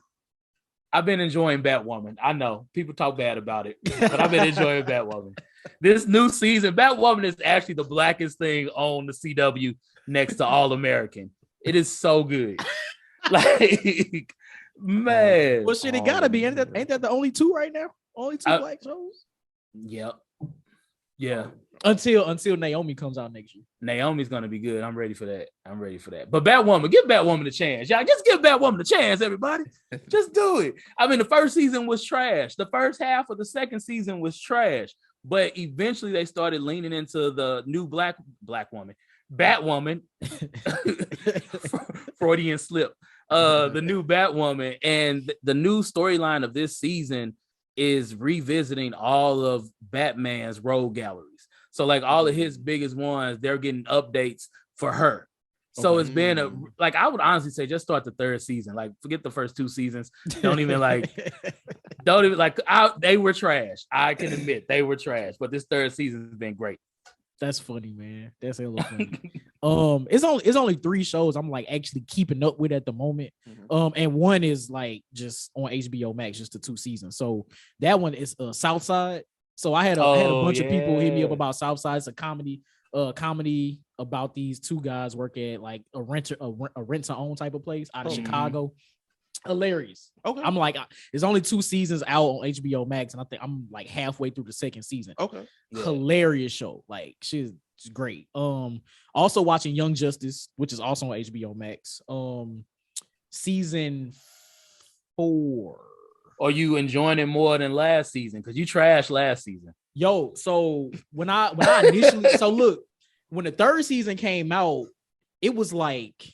I've been enjoying Batwoman. I know people talk bad about it, but I've been enjoying Batwoman. This new season, Batwoman is actually the blackest thing on the CW next to All American. It is so good. Like, man. Well, shit, it gotta be. Ain't that the only 2 right now? Only 2 black shows? Yep. Yeah. Until Naomi comes out next year. Naomi's gonna be good. I'm ready for that. But Batwoman, give Batwoman a chance. Y'all just give Batwoman a chance, everybody. Just do it. I mean, the first season was trash. The first half of the second season was trash. But eventually they started leaning into the new black woman, Batwoman. Freudian slip. The new Batwoman, and the new storyline of this season is revisiting all of Batman's rogue galleries. So like all of his biggest ones, they're getting updates for her. So it's been I would honestly say just start the 3rd season. Like forget the first 2 seasons. They were trash. I can admit they were trash, but this 3rd season has been great. That's funny, man. That's hella funny. It's only 3 shows I'm like actually keeping up with at the moment. And one is like just on HBO Max, just the 2 seasons. So that one is Southside. So I had a bunch of people hit me up about Southside. It's a comedy about these 2 guys work at like a rent to own type of place out of Chicago. Hilarious. Okay. I'm like, there's only 2 seasons out on HBO Max, and I think I'm like halfway through the 2nd season. Okay. Yeah. Hilarious show. Like she's great. Also watching Young Justice, which is also on HBO Max. Season 4. Are you enjoying it more than last season? Because you trashed last season. Yo, so when I initially look, when the 3rd season came out, it was like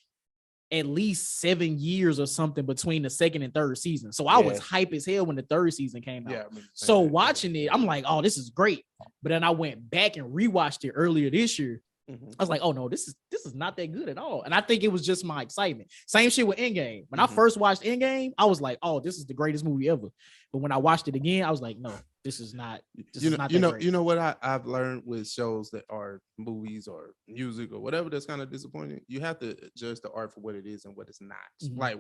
at least 7 years or something between the 2nd and 3rd season. So I was hype as hell when the 3rd season came out. So watching it, I'm like, oh, this is great. But then I went back and rewatched it earlier this year. I was like, oh no, this is not that good at all. And I think it was just my excitement. Same shit with Endgame. When I first watched Endgame, I was like, oh, this is the greatest movie ever. But when I watched it again, I was like, no, this is not. You know what I've learned with shows that are movies or music or whatever that's kind of disappointing. You have to judge the art for what it is and what it's not. Mhm. Like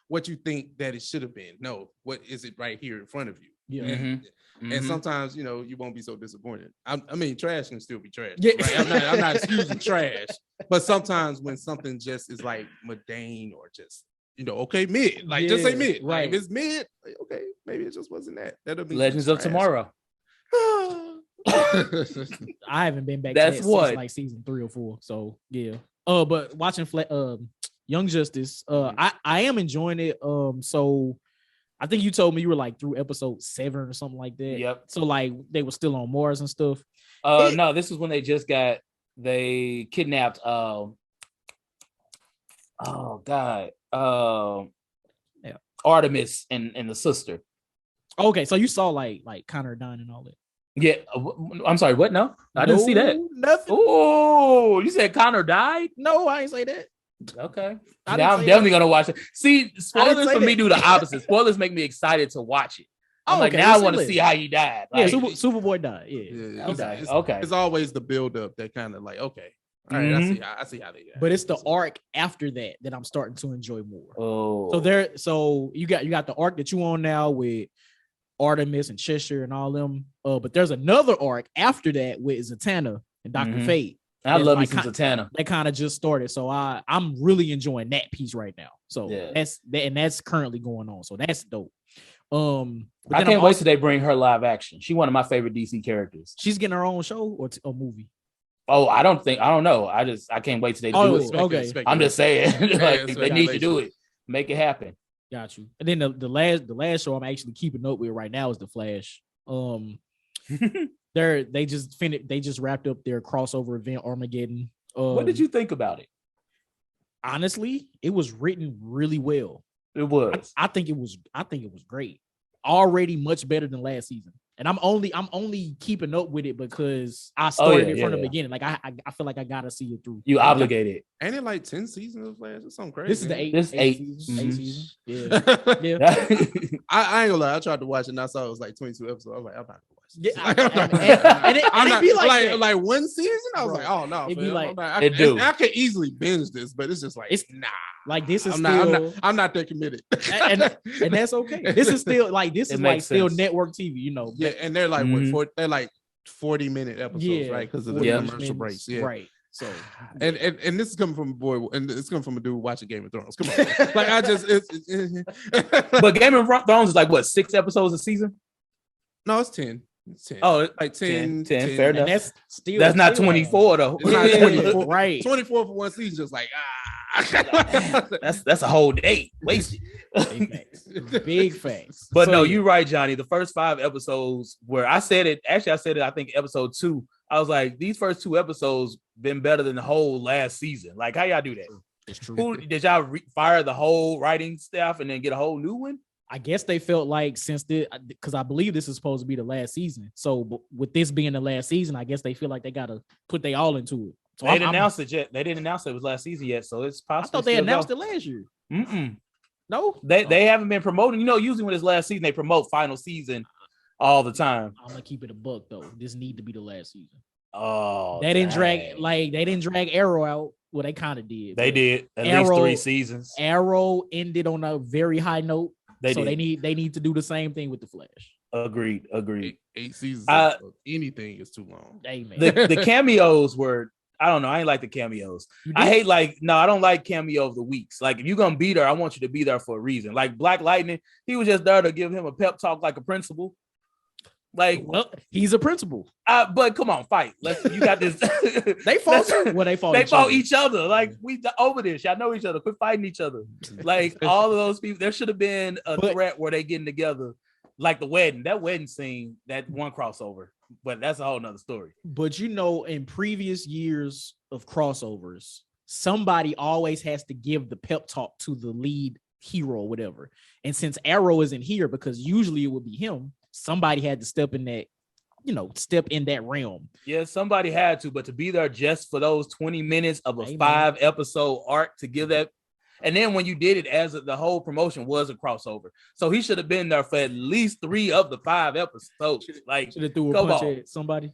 what you think that it should have been. No, what is it right here in front of you? Yeah. And sometimes you won't be so disappointed. I mean, trash can still be trash. Yeah. Right? I'm not excusing trash, but sometimes when something just is like mundane or just okay, mid, like just say mid. Right. Like, if it's mid, like, okay, maybe it just wasn't that. That'll be Legends of Tomorrow. I haven't been back. That's to that what since like season 3 or 4. So yeah. But watching Young Justice, I am enjoying it. So I think you told me you were like through episode 7 or something like that. Yep. So like they were still on Mars and stuff. No, this is when they kidnapped. Oh God. Artemis and the sister. Okay, so you saw like Connor dying and all that. Yeah, I'm sorry. What? No, I didn't see that. Nothing. Oh, you said Connor died? No, I ain't say that. Okay. I Now I'm didn't say definitely that. gonna watch it. See, spoilers say for me that. do the opposite. Spoilers make me excited to watch it. I'm like, okay, now I let's want to say see how he died. Yeah, Like, Superboy died. Yeah. Yeah, Okay. It's, Okay. It's always the build up that kind of like, okay, all right, I see how they. But it's the arc after that I'm starting to enjoy more. Oh, So you got the arc that you on now with Artemis and Cheshire and all them. But there's another arc after that with Zatanna and Dr. Fate. I love me like some Zatanna. That kind of just started. So I'm really enjoying that piece right now. So Yeah. that's currently going on. So that's dope. But I then can't wait till they bring her live action. She's one of my favorite DC characters. She's getting her own show or a movie. Oh, I don't know. I can't wait till they do it. Okay. I'm just saying, like, it's they need to do it. Make it happen. Got you. And then the last show I'm actually keeping up with right now is The Flash. They just wrapped up their crossover event Armageddon. What did you think about it? Honestly, it was written really well. It was. I think it was great. Already much better than last season. And I'm only keeping up with it because I started it from the beginning. Like I feel like I gotta see it through. You obligated. Ain't it like 10 seasons of Flash? It's something crazy. This is the eighth. This eight. Eighth season. Yeah. I ain't gonna lie. I tried to watch it and I saw it was like 22 episodes. I was like, I'm not gonna watch this. Yeah, I'm be not like one season. I was Bro, like, oh no. it'd be like- I could easily binge this, but it's just like nah. Like this is I'm not that committed. and that's okay. This is still like still sense. network TV, you know. Yeah, and they're like they're like 40-minute episodes, right? Because of the commercial breaks. Yeah. Right. So and this is coming from a boy, and it's coming from a dude watching Game of Thrones. Come on, like I just But Game of Thrones is like what, 6 episodes a season? No, it's 10. It's 10. Oh, like 10. Fair enough. and that's not 24 though. It's not 24, right. 24 for one season, just like That's a whole day wasted. Big facts. But So, no, you're right, Johnny. The first 5 episodes where I said it, I think episode 2. I was like, these first 2 episodes been better than the whole last season. Like, how y'all do that? It's true. Did y'all fire the whole writing staff and then get a whole new one? I guess they felt like because I believe this is supposed to be the last season. So with this being the last season, I guess they feel like they gotta put they all into it. So They didn't announce it yet. They didn't announce it was last season yet, so it's I possible. thought they announced it last year. No, They haven't been promoting. You know, usually when it's last season, they promote final season all the time. I'm gonna keep it a buck though. This need to be the last season. Oh, They didn't drag Arrow out. Well, they kind of did. They did at least Arrow- 3 seasons. Arrow ended on a very high note. They need to do the same thing with the Flash. Agreed. 8 seasons of anything is too long. Amen. The cameos were, I don't know. I ain't like the cameos. I don't like cameo of the weeks. Like, if you're gonna be there, I want you to be there for a reason. Like Black Lightning, he was just there to give him a pep talk like a principal. Like, well, he's a principal. But come on, fight. You got this. They fought. Well, they fought. They fought each other. Like, we over this. Y'all know each other. Quit fighting each other. Like, all of those people. There should have been a threat where they getting together, like the wedding. That wedding scene. That one crossover. But that's a whole nother story. But in previous years of crossovers, somebody always has to give the pep talk to the lead hero or whatever. And since Arrow isn't here, because usually it would be him, somebody had to step in that realm. Yeah, somebody had to, but to be there just for those 20 minutes of a 5-episode arc to give that, And then when you did it as the whole promotion was a crossover, so he should have been there for at least 3 of the 5 episodes. Like, should have threw a come punch on. at somebody.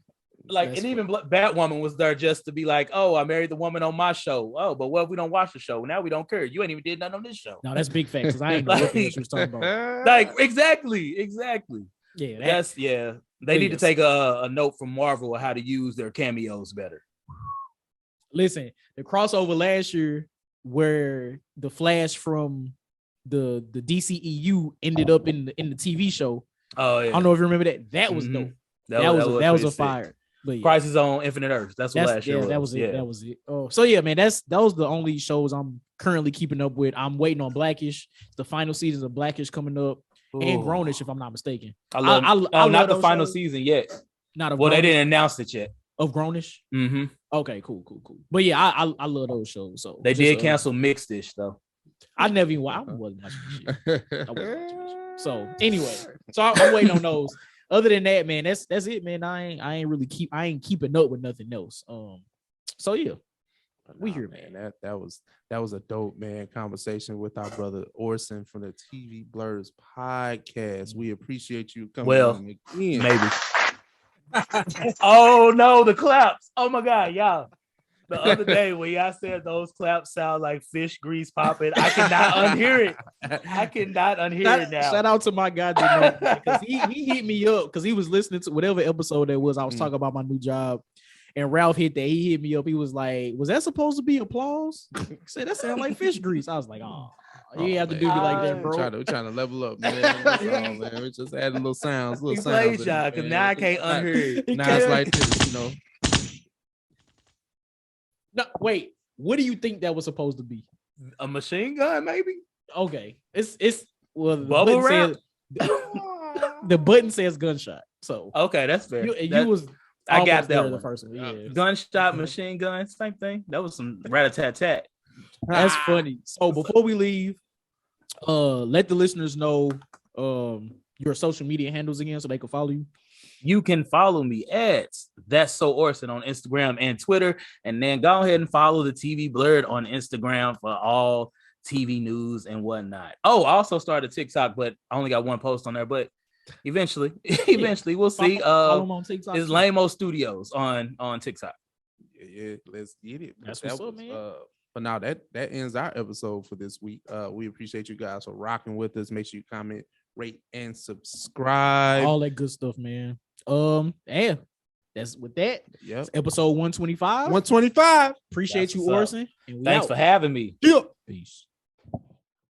Like, That's and even Batwoman was there just to be like, oh, I married the woman on my show. Oh, but what if we don't watch the show? Now we don't care. You ain't even did nothing on this show. No, that's big facts. I ain't know what she was talking about. Like, exactly. Yeah, They need to take a note from Marvel on how to use their cameos better. Listen, the crossover last year where the Flash from the DCEU ended up in the TV show. Oh yeah. I don't know if you remember that. That was dope. That was a fire. But yeah. Crisis on Infinite Earth. That's what last year was. That was it. Yeah. That was it. Oh, so yeah, man. That was the only shows I'm currently keeping up with. I'm waiting on Blackish. The final seasons of Blackish coming up. Ooh. And Grownish, if I'm not mistaken. I love not the final season yet. They didn't announce it yet. Of Grownish? Mm-hmm. Okay, cool. But yeah, I love those shows. So they did cancel Mixed-ish though. I never even I wasn't watching shit. So anyway, so I'm waiting on those. Other than that, man, that's it, man. I ain't keeping up with nothing else. So yeah, we here, man. That was a dope, man, conversation with our brother Orson from the TV Blerds podcast. We appreciate you coming on again. Maybe. Oh no, the claps! Oh my god, y'all. The other day when y'all said those claps sound like fish grease popping, I cannot unhear it. Now. Shout out to my guy because he hit me up because he was listening to whatever episode that was. I was talking about my new job, and Ralph hit that. He hit me up. He was like, "Was that supposed to be applause?" He said that sounded like fish grease. I was like, "Oh, you have to do me like that, bro." We're trying to level up, man. We just adding little sounds, because now I can't unhear it. Now it's like this, you know. No, wait. What do you think that was supposed to be? A machine gun, maybe? Okay. It's well, bubble wrap. The button says gunshot. So okay, that's fair. I got that one. The first one. Yeah. Gunshot, machine gun, same thing. That was some rat-a-tat-tat. That's funny. So before we leave, let the listeners know your social media handles again so they can follow you. You can follow me at That's So Orson on Instagram and Twitter, and then go ahead and follow the TV Blerd on Instagram for all TV news and whatnot. Oh, I also started TikTok, but I only got one post on there. But eventually, we'll see. Follow them on TikTok. It's Lamo Studios on TikTok. Yeah, let's get it. That's what's up, man. But now that ends our episode for this week. We appreciate you guys for rocking with us. Make sure you comment, rate, and subscribe. All that good stuff, man. And that's with that. Yep. Episode 125. 125. Appreciate you, Orson. Thanks for having me. Yeah. Peace.